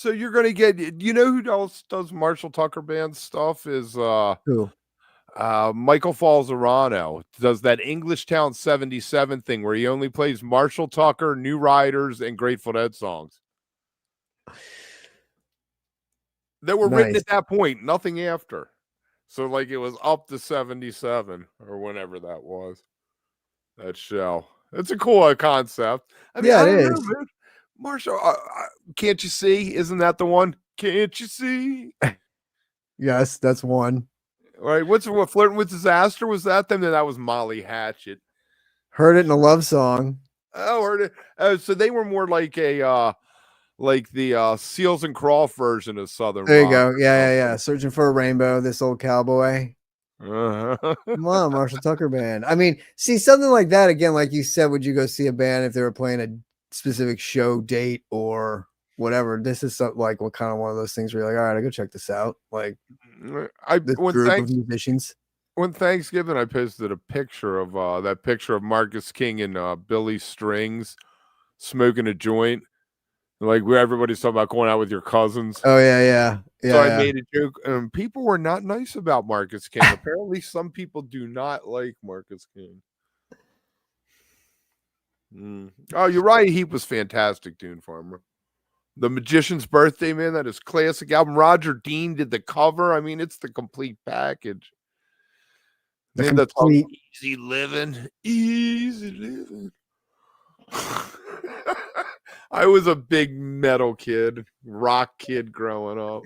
B: you're gonna get. You know who else does Marshall Tucker Band stuff? Is
A: Who?
B: Michael Falzerano does that English Town 77 thing where he only plays Marshall Tucker, New Riders, and Grateful Dead songs that were written
A: Nice.
B: at that point, nothing after. So like it was up to 77 or whenever that was. That show. It's a cool concept. I mean,
A: Yeah,
B: I
A: it
B: don't know,
A: is.
B: man. Marshall, can't you see? Isn't that the one? Can't you see?
A: Yes, that's one.
B: All right, what Flirting with Disaster was that? Then that was Molly Hatchet.
A: Heard it in a love song.
B: Oh, heard it. So they were more like the Seals and Croft version of Southern
A: There you
B: rock.
A: go. Yeah. Searching for a rainbow. This old cowboy.
B: Uh-huh.
A: Come on, Marshall Tucker Band. I mean, see something like that again. Like you said, would you go see a band if they were playing a specific show date or whatever? This is something like what kind of one of those things where you're like, all right, I go check this out. Like this group of musicians.
B: When Thanksgiving, I posted a picture of that picture of Marcus King and Billy Strings smoking a joint, like where everybody's talking about going out with your cousins.
A: Oh yeah.
B: So I made a joke, and people were not nice about Marcus King. Apparently, some people do not like Marcus King. Oh, you're right. He was fantastic, Dune Farmer. The Magician's Birthday, man, that is classic album. Roger Dean did the cover. I mean, it's the complete package. Man, that's all easy living. Easy living. I was a big metal kid, rock kid growing up.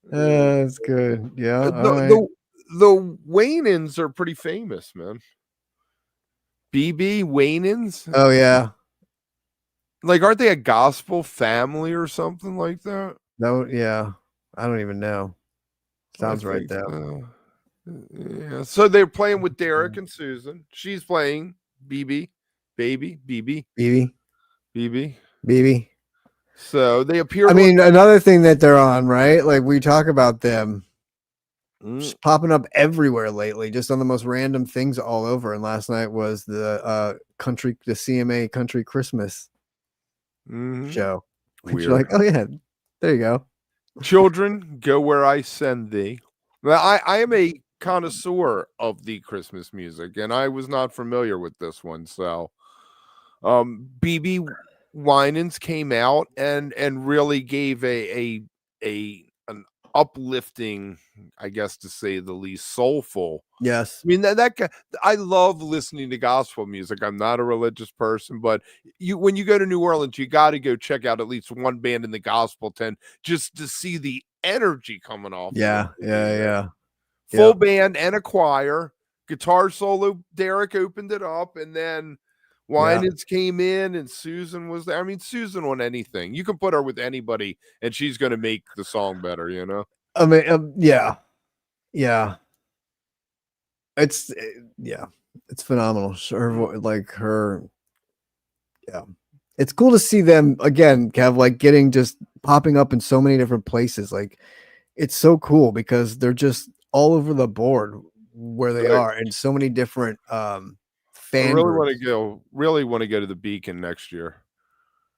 A: That's good. Yeah.
B: The Waynans are pretty famous, man. BB Waynans.
A: Oh yeah.
B: Like, aren't they a gospel family or something like that?
A: No, yeah. I don't even know. Sounds right though.
B: Yeah. So they're playing with Derek and Susan. She's playing BB. So they appear.
A: I mean, another thing that they're on, right? Like we talk about them just popping up everywhere lately, just on the most random things all over. And last night was the CMA Country Christmas show. Weird. You're like, oh yeah, there you go.
B: Children, go where I send thee. Well, I am a connoisseur of the Christmas music, and I was not familiar with this one. So, BB Winans came out and really gave an uplifting, I guess to say the least, soulful.
A: Yes.
B: I mean that I love listening to gospel music. I'm not a religious person, but when you go to New Orleans, you got to go check out at least one band in the gospel tent just to see the energy coming off.
A: Yeah.
B: Full band and a choir, guitar solo. Derek opened it up, and then Winans came in, and Susan was there. I mean, Susan on anything. You can put her with anybody, and she's going to make the song better, you know?
A: I mean, yeah. It's phenomenal. It's cool to see them again, Kev, like getting just popping up in so many different places. Like it's so cool because they're just all over the board where they are, and so many different fan.
B: I really want to go to the Beacon next year.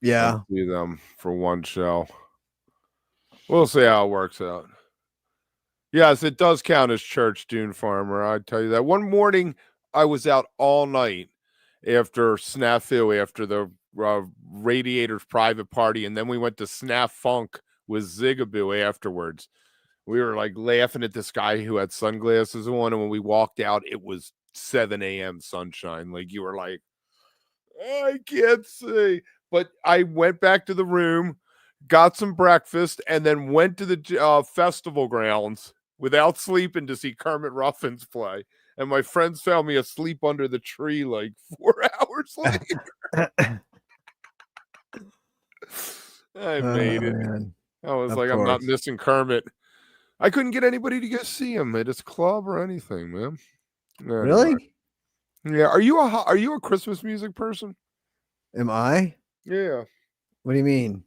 A: Yeah.
B: See them for one show. We'll see how it works out. Yes, it does count as church, Dune Farmer. I tell you that. One morning, I was out all night after Snafu, after the Radiators private party, and then we went to Snaf Funk with Zigaboo afterwards. We were like laughing at this guy who had sunglasses on, and when we walked out, it was 7 a.m. sunshine. Like you were like, I can't see. But I went back to the room, got some breakfast, and then went to the festival grounds without sleeping to see Kermit Ruffins play. And my friends found me asleep under the tree like 4 hours later. I made it. Man. I was like, I'm not missing Kermit. I couldn't get anybody to go see him at his club or anything, man. Anyway.
A: Really?
B: Yeah. Are you a Christmas music person?
A: Am I?
B: Yeah.
A: What do you mean?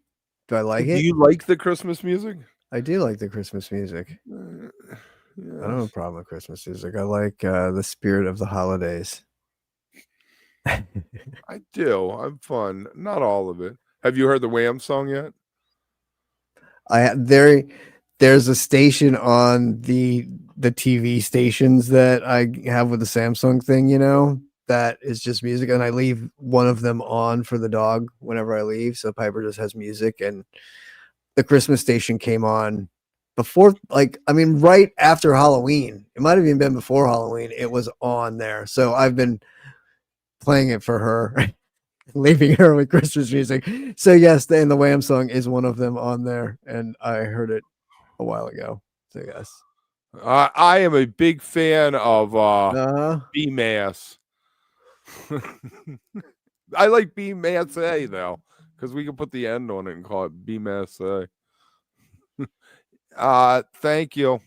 A: Do I like it?
B: Do you like the Christmas music?
A: I do like the Christmas music. Yes. I don't have a problem with Christmas music. I like the spirit of the holidays.
B: I do. I'm fun. Not all of it. Have you heard the Wham song yet?
A: There's a station on the TV stations that I have with the Samsung thing, that is just music, and I leave one of them on for the dog whenever I leave. So Piper just has music, and the Christmas station came on before, right after Halloween. It might have even been before Halloween. It was on there. So I've been playing it for her, leaving her with Christmas music. So yes, and the Wham song is one of them on there, and I heard it a while ago. So yes.
B: I am a big fan of B Mass. I like B Mass A though, because we can put the end on it and call it B Mass A. Thank you.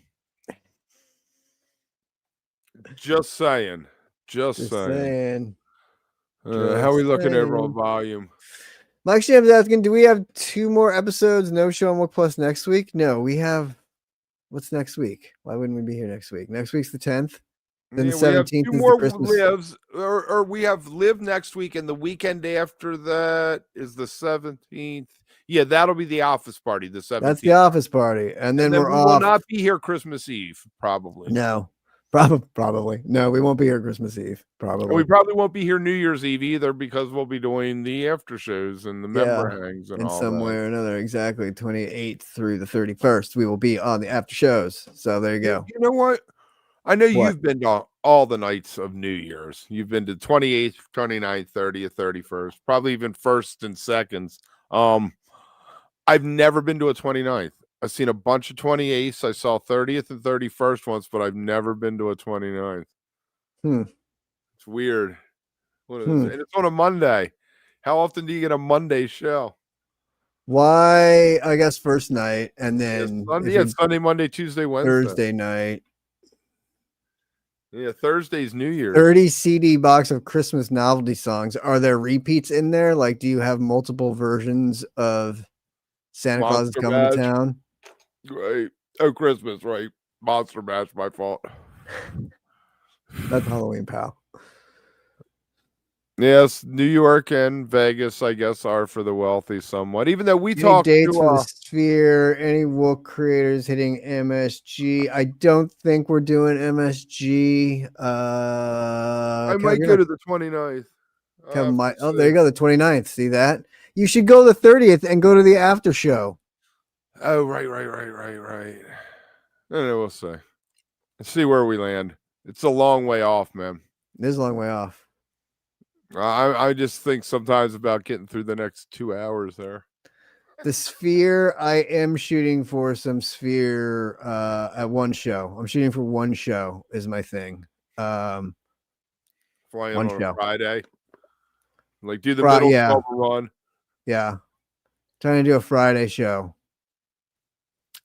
B: Just saying. Just saying. How are we looking over on volume?
A: Mike Sham's asking, do we have 2 more episodes? No show on wook+ next week? No, we have. What's next week? Why wouldn't we be here next week? Next week's the 10th. Then the 17th is the Christmas.
B: Lives, or we have Live next week, and the weekend after that is the 17th. Yeah, that'll be the office party, the 17th.
A: That's the office party. And then we're
B: we
A: off.
B: will not be here Christmas Eve, probably.
A: No. Probably. No, we won't be here Christmas Eve. Probably.
B: We probably won't be here New Year's Eve either, because we'll be doing the after shows and the member hangs and all
A: some
B: that.
A: way or another. Exactly. 28th through the 31st, we will be on the after shows. So there you go.
B: You know what? I know you've been to all the nights of New Year's. You've been to 28th, 29th, 30th, 31st, probably even 1st and 2nd. I've never been to a 29th. I've seen a bunch of 28ths. I saw 30th and 31st once, but I've never been to a 29th. It's weird. And it's on a Monday. How often do you get a Monday show?
A: Why? I guess first night, and then
B: Sunday, Monday, Tuesday, Wednesday,
A: Thursday night.
B: Yeah, Thursday's New Year's.
A: 30 CD box of Christmas novelty songs. Are there repeats in there? Like, do you have multiple versions of Santa Claus is Coming to Town?
B: Right. Oh, Christmas, right. Monster Mash, my fault.
A: That's Halloween, pal.
B: Yes, New York and Vegas, I guess, are for the wealthy somewhat. Even though we talked
A: dates for the Sphere, any wook creators hitting MSG. I don't think we're doing MSG.
B: I might go to the 29th.
A: There you go, the 29th. See that? You should go the 30th and go to the after show.
B: Oh, right. We'll see. Let's see where we land. It's a long way off, man.
A: It is a long way off.
B: I just think sometimes about getting through the next 2 hours there.
A: The Sphere, I am shooting for some Sphere at one show. I'm shooting for one show is my thing.
B: Flying
A: on
B: a Friday. Like do the middle of a run.
A: Yeah. Trying to do a Friday show.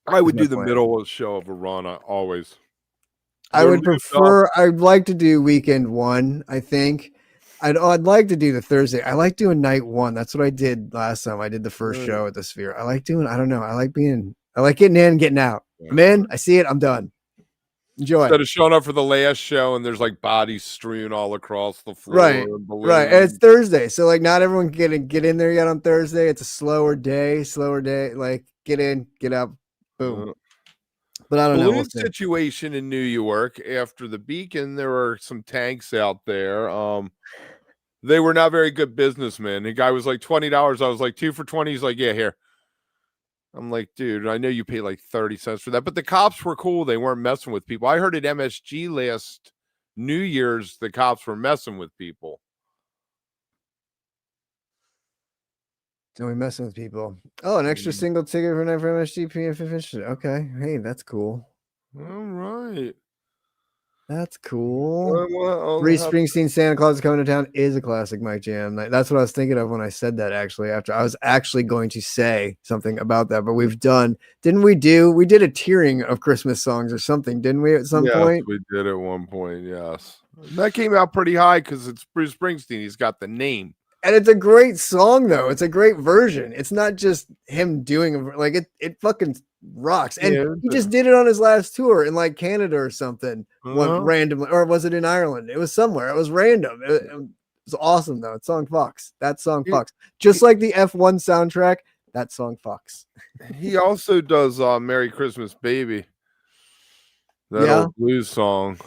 B: I would do the middle show of a run always.
A: I would prefer, I'd like to do weekend one, I think. I'd like to do the Thursday. I like doing night one. That's what I did last time. I did the first show at the Sphere. I like doing, I don't know. I like getting in and getting out. Yeah. I'm in, I see it, I'm done. Enjoy.
B: Instead of showing up for the last show and there's like bodies strewn all across the floor.
A: Right. And it's Thursday. So like not everyone can get in there yet on Thursday. It's a slower day. Like get in, get out, boom. But I don't know.
B: Situation in New York after the Beacon, there were some tanks out there. They were not very good businessmen. The guy was like $20. I was like 2 for $20. He's like, yeah, here. I'm like, dude, I know you pay like 30 cents for that, but the cops were cool. They weren't messing with people. I heard at MSG last New Year's, the cops were messing with people.
A: So we messing with people. Oh, an extra single ticket for night for MSG PHiSH. Okay. Hey, that's cool.
B: All right.
A: That's cool. Bruce Springsteen, Santa Claus is Coming to Town is a classic Mike Jam. That's what I was thinking of when I said that, actually, after I was actually going to say something about that, but we did a tiering of Christmas songs or something, didn't we, at some point?
B: We did at one point, yes. That came out pretty high because it's Bruce Springsteen. He's got the name.
A: And it's a great song, though. It's a great version. It's not just him doing it fucking rocks. And he just did it on his last tour in like Canada or something. Randomly, or was it in Ireland? It was somewhere. It was random. It's awesome though. That song fucks. That song fucks. Just like the F1 soundtrack, that song fucks.
B: He also does Merry Christmas Baby. That
A: Yeah.
B: old blues song.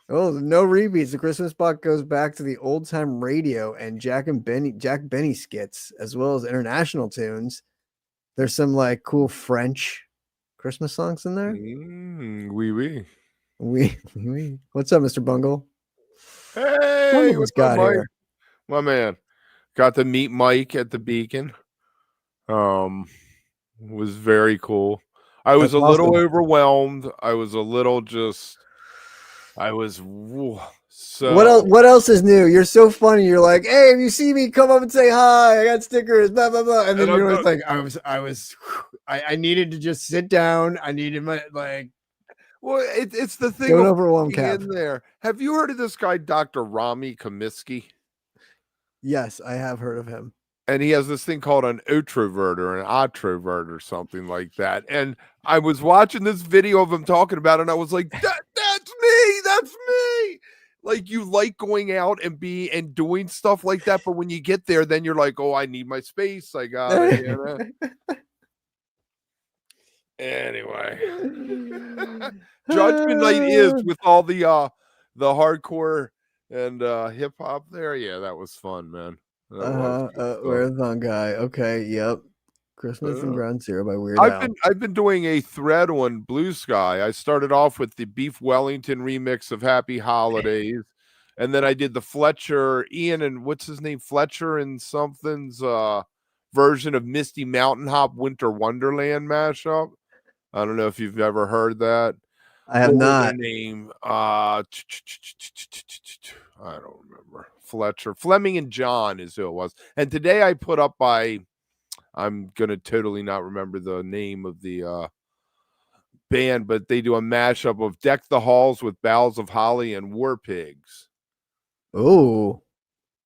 A: Oh, no repeats. The Christmas box goes back to the old time radio and Jack Benny skits, as well as international tunes. There's some like cool French Christmas songs in there.
B: Oui, oui.
A: What's up, Mr. Bungle?
B: Hey, what's up, Mike? Here? My man. Got to meet Mike at the Beacon. Was very cool. I was a little overwhelmed. I was a little so.
A: What else is new? You're so funny. You're like, hey, if you see me, come up and say hi. I got stickers, blah blah blah. And then you're always like, I needed to just sit down. I needed my like.
B: Well, it's the thing.
A: Don't overwhelm Cap.
B: In there. Have you heard of this guy, Dr. Rami Comiskey?
A: Yes, I have heard of him.
B: And he has this thing called an introvert or an introvert or something like that. And I was watching this video of him talking about it, and I was like, that's me. That's me. Like, you like going out and doing stuff like that, but when you get there, then you're like, oh, I need my space. I got it. You know? Anyway, Judgment Night is with all the hardcore and hip hop there. Yeah, that was fun, man.
A: Marathon guy. Okay, yep. Christmas and Ground Zero by Weird Al.
B: I've been doing a thread on Blue Sky. I started off with the Beef Wellington remix of Happy Holidays, and then I did the Fletcher Ian and what's his name, Fletcher and something's version of Misty Mountain Hop Winter Wonderland mashup. I don't know if you've ever heard that.
A: I have not.
B: Name I don't remember. Fletcher, Fleming, and John is who it was. And today I put up by, I'm gonna totally not remember the name of the band, but they do a mashup of Deck the Halls with Boughs of Holly and War Pigs.
A: Oh,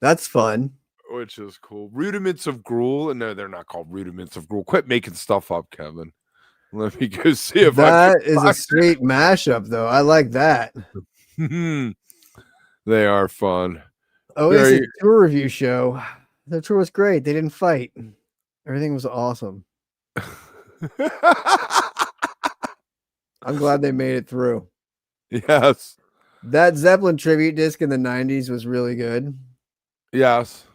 A: that's fun.
B: Which is cool. Rudiments of Gruel. No, they're not called Rudiments of Gruel. Quit making stuff up, Kevin. Let me go see if
A: that is a sweet mashup, though. I like that.
B: They are fun.
A: Oh, it's a tour review show. The tour was great. They didn't fight. Everything was awesome. I'm glad they made it through.
B: Yes.
A: That Zeppelin tribute disc in the 90s was really good.
B: Yes.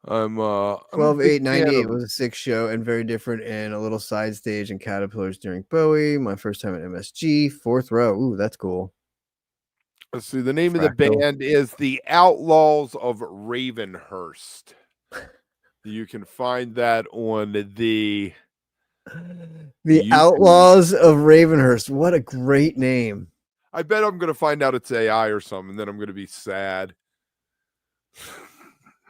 B: I'm
A: 12/8/98 was a sick show and very different, and a little side stage and Caterpillars during Bowie. My first time at MSG. Fourth row. Ooh, that's cool.
B: Let's see. The name of the band is the Outlaws of Ravenhurst. You can find that on the
A: Outlaws of Ravenhurst. What a great name.
B: I bet I'm going to find out it's AI or something, and then I'm going to be sad.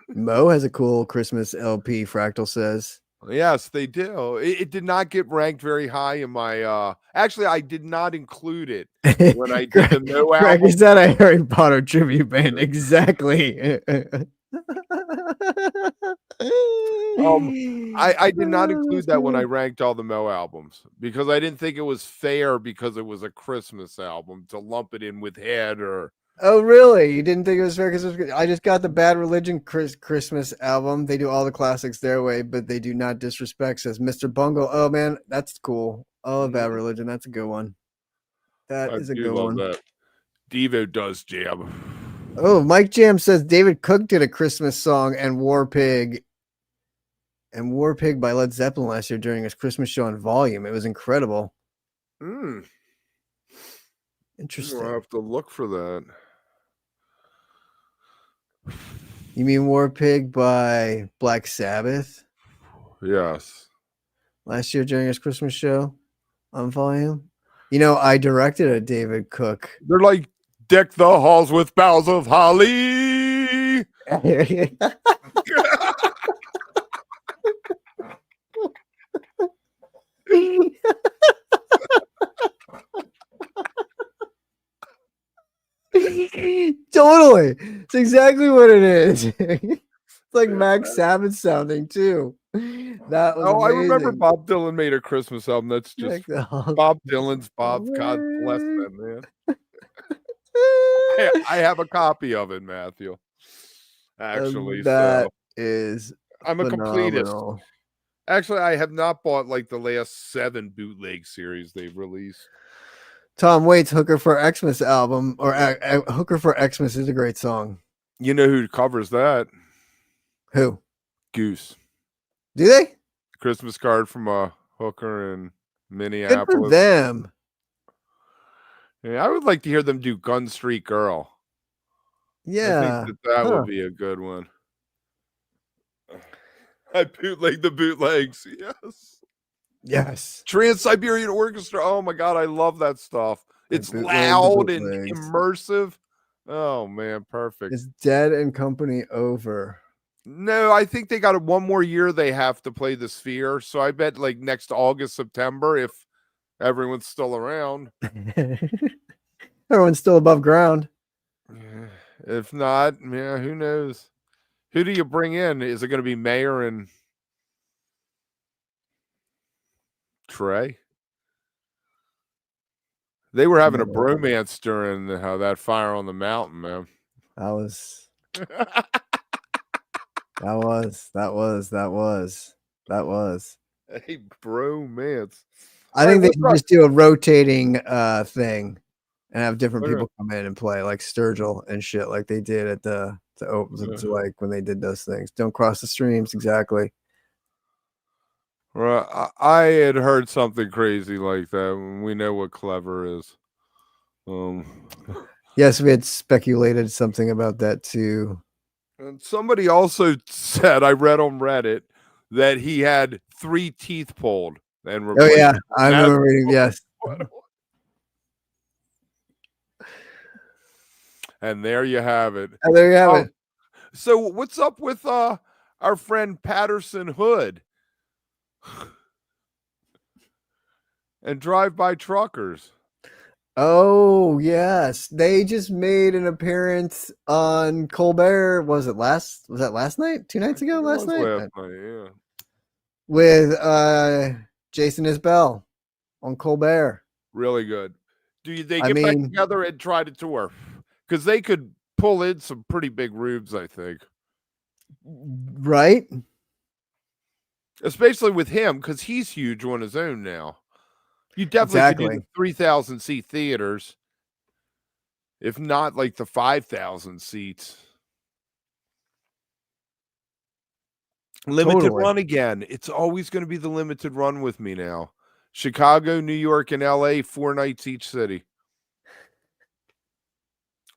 A: Mo has a cool Christmas LP, Fractal says.
B: Yes, they do. It did not get ranked very high in my actually I did not include it when I did the No album.
A: Is that a Harry Potter tribute band? Exactly.
B: I did not include that when I ranked all the Mo albums because I didn't think it was fair because it was a Christmas album to lump it in with Head or.
A: Oh, really? You didn't think it was fair? Because I just got the Bad Religion Christmas album. They do all the classics their way, but they do not disrespect, says Mr. Bungle. Oh, man, that's cool. Oh, Bad Religion. That's a good one. That is a good one. That.
B: Devo does jam.
A: Oh, Mike Jam says David Cook did a Christmas song and War Pig by Led Zeppelin last year during his Christmas show on Volume. It was incredible. Interesting.
B: I'll have to look for that.
A: You mean War Pig by Black Sabbath?
B: Yes.
A: Last year during his Christmas show on Volume. You know, I directed a David Cook.
B: They're like, Deck the Halls with Boughs of Holly.
A: Totally. It's exactly what it is. It's like Max Sabbath sounding too. That was amazing.
B: I remember Bob Dylan made a Christmas album. That's just Bob Dylan's Bob. God bless them, man. I have a copy of it, Matthew. Actually,
A: That
B: so
A: is
B: I'm a completist.
A: phenomenal.
B: Actually, I have not bought like the last 7 bootleg series they've released.
A: Tom Waits' "Hooker for Xmas" album, or "Hooker for Xmas" is a great song.
B: You know who covers that?
A: Who?
B: Goose.
A: Do they?
B: Christmas card from a hooker in
A: Good for
B: Minneapolis.
A: them.
B: Yeah, I would like to hear them do Gun Street Girl.
A: Yeah.
B: I think that would be a good one. I bootleg the bootlegs. Yes.
A: Yes.
B: Trans-Siberian Orchestra. Oh my God, I love that stuff. It's loud and immersive. Oh man, perfect.
A: Is Dead and Company over?
B: No, I think they got 1 more year they have to play the Sphere. So I bet like next August, September, if everyone's still around.
A: Everyone's still above ground.
B: If not, yeah, who knows? Who do you bring in? Is it going to be Mayer and Trey? They were having a bromance during that Fire on the Mountain, man.
A: That was that was
B: a bromance.
A: I think they should just do a rotating thing and have different people come in and play, like Sturgill and shit, like they did at the like when they did those things. Don't cross the streams, exactly.
B: Right, I had heard something crazy like that. We know what clever is.
A: Yes, we had speculated something about that too.
B: And somebody also said, I read on Reddit, that he had 3 teeth pulled and replaced.
A: Oh yeah, I remember reading. Yes.
B: And there you have it.
A: And there you have it.
B: So what's up with our friend Patterson Hood and drive-by truckers?
A: Oh yes, they just made an appearance on Colbert. Was that last night? 2 nights ago? Last night?
B: Yeah.
A: With Jason Isbell on Colbert.
B: Really good. Do they get back together and try to tour? Because they could pull in some pretty big rubes, I think.
A: Right?
B: Especially with him, because he's huge on his own now. You definitely could do the 3,000 seat theaters, if not like the 5,000 seats. Limited run again. It's always going to be the limited run with me now. Chicago, New York, and LA, 4 nights each city.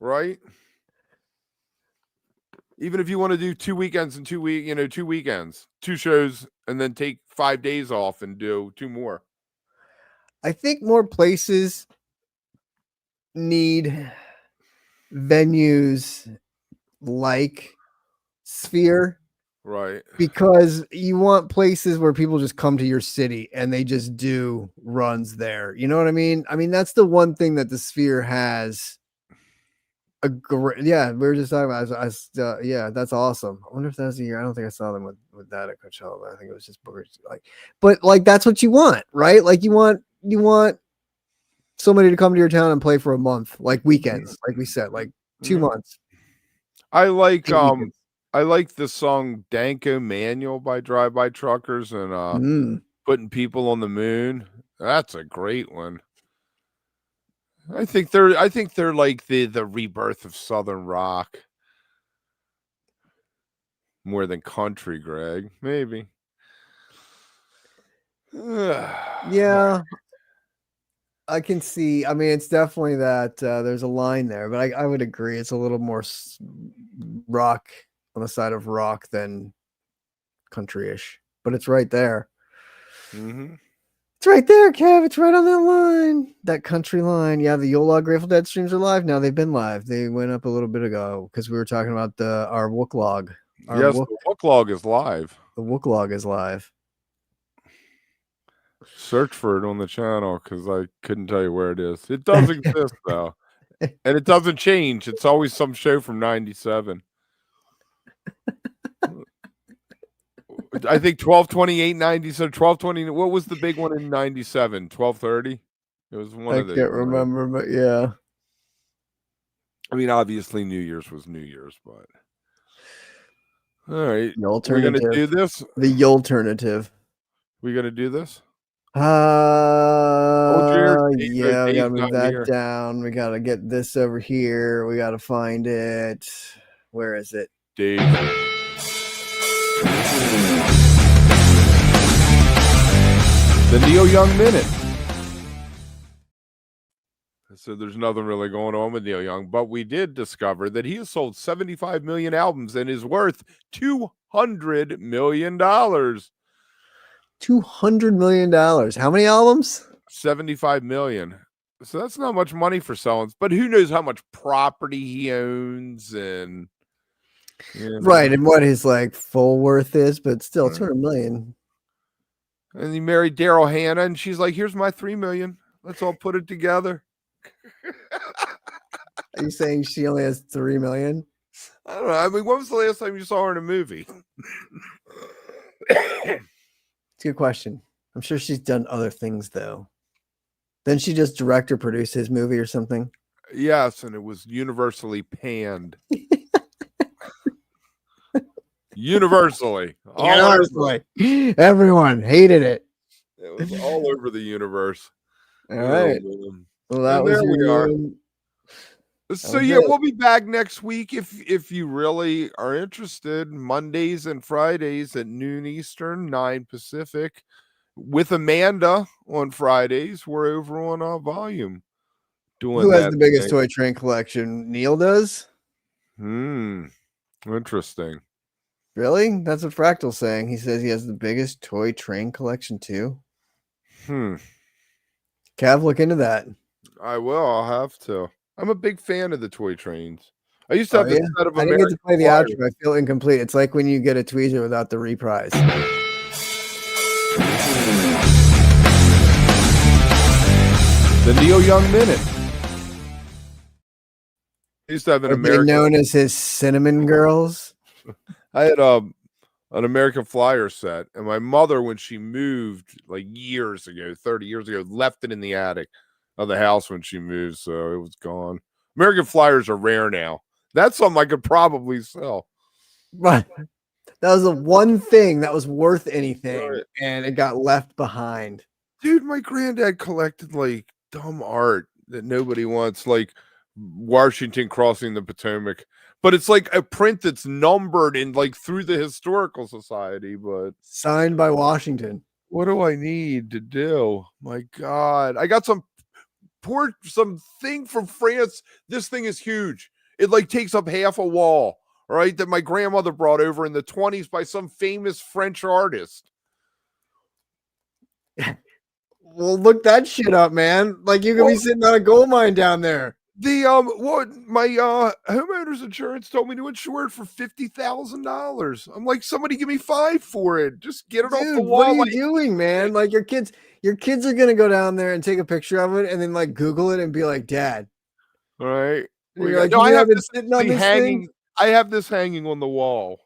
B: Right? Even if you want to do 2 weekends and 2 weekends, 2 shows, and then take 5 days off and do 2 more.
A: I think more places need venues like Sphere.
B: Right.
A: Because you want places where people just come to your city and they just do runs there. You know what I mean? I mean, that's the one thing that the Sphere has. We were just talking about. Yeah, that's awesome. I wonder if that was a year. I don't think I saw them with that at Coachella. I think it was just Booker's. But that's what you want, right? Like you want somebody to come to your town and play for a month, like weekends, like we said, like 2 months.
B: I like the song Danko Manual by Drive-By Truckers and Putting People on the Moon. That's a great one. I think they're like the rebirth of Southern rock. More than country, Greg. Maybe.
A: Yeah. I can see. I mean, it's definitely that there's a line there, but I would agree. It's a little more rock on the side of rock than country-ish, but it's right there.
B: Mm-hmm.
A: It's right there, Kev. It's right on that line, that country line. Yeah, the Yola Grateful Dead streams are live now. They've been live. They went up a little bit ago because we were talking about our wook log.
B: Yes, the wook log is live.
A: The wook log is live.
B: Search for it on the channel because I couldn't tell you where it is. It does exist though, and it doesn't change. It's always some show from '97. I think 12/28 90. So 12/20. What was the big one in '97? 12/30. It was one of those.
A: I can't remember, but yeah.
B: I mean, obviously New Year's was New Year's, but all right.
A: The
B: We're gonna
A: alternative.
B: do this.
A: The alternative.
B: We gonna do this?
A: Yeah, we gotta
B: Dave's
A: move
B: not
A: that
B: here.
A: down. We gotta get this over here. We gotta find it. Where is it?
B: Dave. The Neil Young Minute. So there's nothing really going on with Neil Young, but we did discover that he has sold 75 million albums and is worth $200 million.
A: $200 million. How many albums?
B: 75 million. So that's not much money for selling, but who knows how much property he owns and
A: right, and what his like full worth is, but still 200 million.
B: And he married Daryl Hannah, and she's like, "Here's my $3 million. Let's all put it together."
A: Are you saying she only has 3 million?
B: I don't know. I mean, when was the last time you saw her in a movie?
A: It's a good question. I'm sure she's done other things though. Then she just direct or produce his movie or something.
B: Yes, and it was universally panned. Universally.
A: Everyone hated it.
B: It was all over the universe.
A: All right. Well, that
B: was
A: there we are.
B: So yeah, we'll be back next week if you really are interested. Mondays and Fridays at noon Eastern, 9 Pacific. With Amanda on Fridays. We're over on our volume.
A: Who has the biggest toy train collection? Neil does?
B: Interesting.
A: Really? That's what Fractal's saying. He says he has the biggest toy train collection too. Cav, look into that.
B: I will. I'll have to. I'm a big fan of the toy trains. I used to have the set of
A: I didn't get to play the outro. I feel incomplete. It's like when you get a tweezer without the reprise.
B: The Neil Young Minute. I used to have an American
A: known as his Cinnamon Girls.
B: I had an American Flyer set, and my mother, when she moved like years ago, 30 years ago, left it in the attic of the house when she moved, so it was gone. American Flyers are rare now. That's something I could probably sell.
A: Right. That was the one thing that was worth anything, and it got left behind.
B: Dude, my granddad collected like dumb art that nobody wants, like Washington crossing the Potomac. But it's like a print that's numbered and like through the Historical Society, but
A: signed by Washington.
B: What do I need to do? My God. I got some thing from France. This thing is huge. It like takes up half a wall, right? That my grandmother brought over in the 1920s by some famous French artist.
A: Well, look that shit up, man. Like you could be sitting on a gold mine down there.
B: The my homeowner's insurance told me to insure it for $50,000. I'm like, somebody give me $5 for it. Just get it off the wall.
A: What are you doing, man? Like your kids are gonna go down there and take a picture of it and then like Google it and be like, Dad.
B: All right.
A: You're like, no, I have this sitting on this
B: hanging. I have this hanging on the wall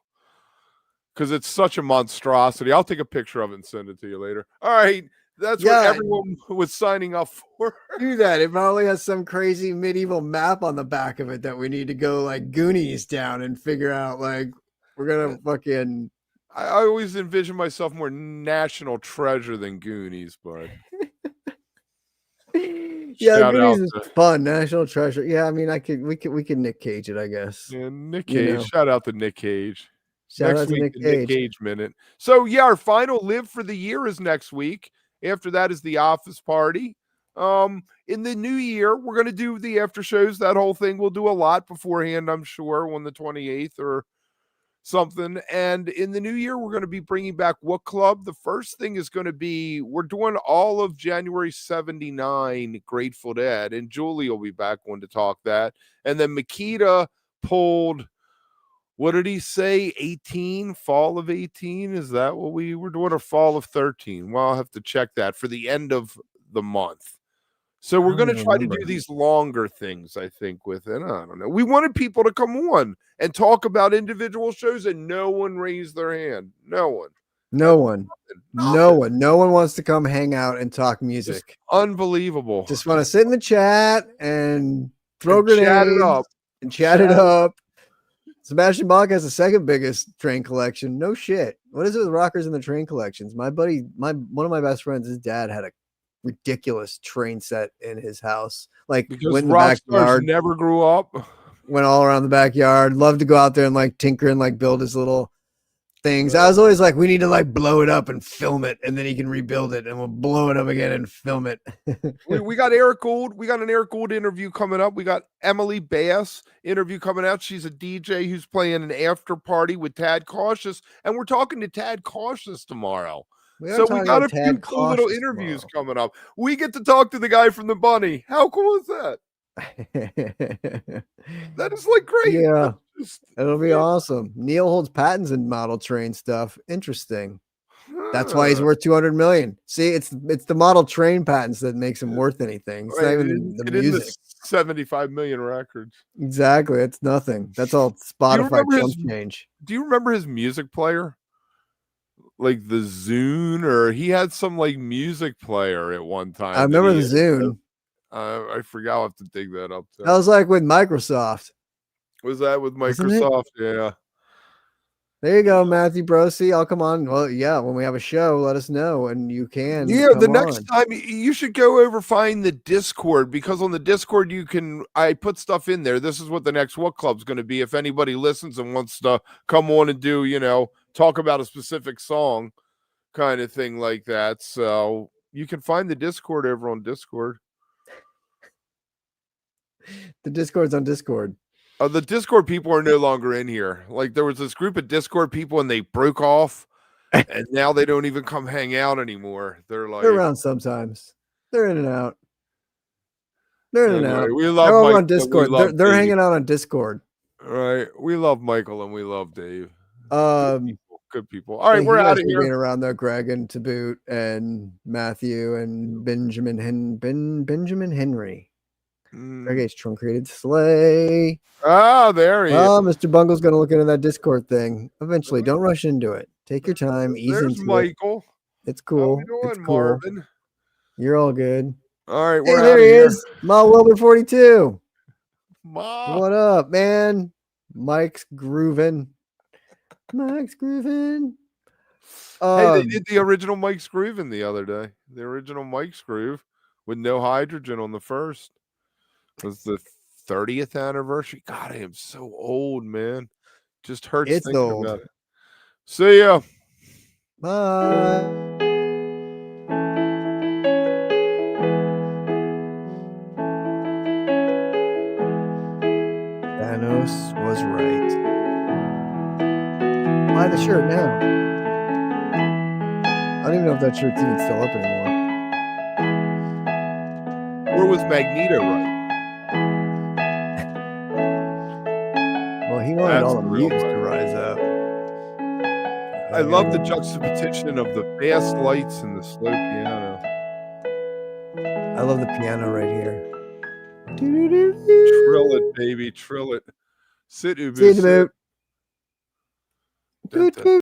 B: because it's such a monstrosity. I'll take a picture of it and send it to you later. All right. That's what everyone was signing up for.
A: Do that. It probably has some crazy medieval map on the back of it that we need to go like Goonies down and figure out. Like, we're gonna fucking.
B: I always envision myself more National Treasure than Goonies, but
A: yeah, Goonies is fun. National Treasure. Yeah, I mean, we could Nick Cage it, I guess.
B: Yeah, Nick Cage. You know. Shout out to Nick Cage.
A: Shout
B: next
A: out to
B: week,
A: Nick
B: Cage Minute. So yeah, our final live for the year is next week. After that is the office party. In the new year, we're going to do the after shows. That whole thing. We'll do a lot beforehand, I'm sure, on the 28th or something. And in the new year, we're going to be bringing back Wook Club. The first thing is going to be, we're doing all of January 79 Grateful Dead, and Julie will be back on to talk that. And then Makita pulled, what did he say? 18, fall of 18? Is that what we were doing, or fall of 13? Well, I'll have to check that for the end of the month. So we're going to try to do these longer things, I think, with it. I don't know. We wanted people to come on and talk about individual shows, and no one raised their hand. No one.
A: No one. No one. No one wants to come hang out and talk music.
B: Just unbelievable.
A: Just want to sit in the chat and throw grenades.
B: Chat it up.
A: and chat it up. Sebastian Bach has the second biggest train collection. No shit. What is it with rockers and the train collections? My buddy, one of my best friends, his dad had a ridiculous train set in his house. Like
B: Because
A: went in the
B: rock stars
A: backyard,
B: never grew up.
A: went all around the backyard. Loved to go out there and like tinker and like build his little things. I was always like, we need to like blow it up and film it, and then he can rebuild it, and we'll blow it up again and film it.
B: we got Eric Gould. We got an Eric Gould interview coming up. We got Emily Bass interview coming out. She's a DJ who's playing an after party with Tad Cautious, and we're talking to Tad Cautious tomorrow. So we got a few cool little interviews coming up. We get to talk to the guy from the Bunny. How cool is that? That is like great.
A: Yeah, it'll be awesome. Neil holds patents in model train stuff. Interesting. That's why he's worth 200 million. See, it's the model train patents that makes him worth anything. It's not even the music.
B: 75 million records.
A: Exactly. It's nothing. That's all Spotify chump change.
B: Do you remember his music player? Like the Zune, or he had some like music player at one time.
A: I remember the Zune.
B: I forgot. I'll have to dig that up.
A: That was like with Microsoft.
B: Was that with Microsoft? Yeah.
A: There you go, Matthew Brosi. I'll come on. Well, yeah, when we have a show, let us know, and you can.
B: Yeah, the next time you should go over find the Discord, because on the Discord I put stuff in there. This is what the next What Club's going to be. If anybody listens and wants to come on and do, talk about a specific song, kind of thing like that. So you can find the Discord over on Discord.
A: The Discord's on Discord.
B: The Discord people are no longer in here. Like there was this group of Discord people and they broke off, and now they don't even come hang out anymore. They're
A: around sometimes. They're in and out. They're in and out.
B: We love Michael
A: on Discord. They're hanging out on Discord.
B: Right. We love Michael and we love Dave. Good people. All right,
A: we're
B: out of here.
A: Being around there, Greg and To Boot and Matthew and Benjamin Henry. Reggae's truncated sleigh.
B: Oh, there he is.
A: Mr. Bungle's going to look into that Discord thing eventually. Don't rush into it. Take your time. Ease into
B: Michael.
A: It's cool.
B: How you doing,
A: it's cool.
B: Marvin?
A: You're all good.
B: All right, we're
A: there he is. Ma Wilbur 42.
B: Ma.
A: What up, man? Mike's grooving.
B: Hey, they did the original Mike's Groovin' the other day. The original Mike's Groove with no hydrogen on the first. It was the 30th anniversary. God, I am so old, man. Just hurts thinking about it. See ya.
A: Bye. Thanos was right. Buy the shirt now. I don't even know if that shirt's even still up anymore.
B: Or was Magneto right?
A: Well, he wanted all the mutants to rise up.
B: I love the juxtaposition of the fast lights and the slow piano.
A: I love the piano right here.
B: Trill it, baby. Trill it. Sit, Ubu.
A: See you,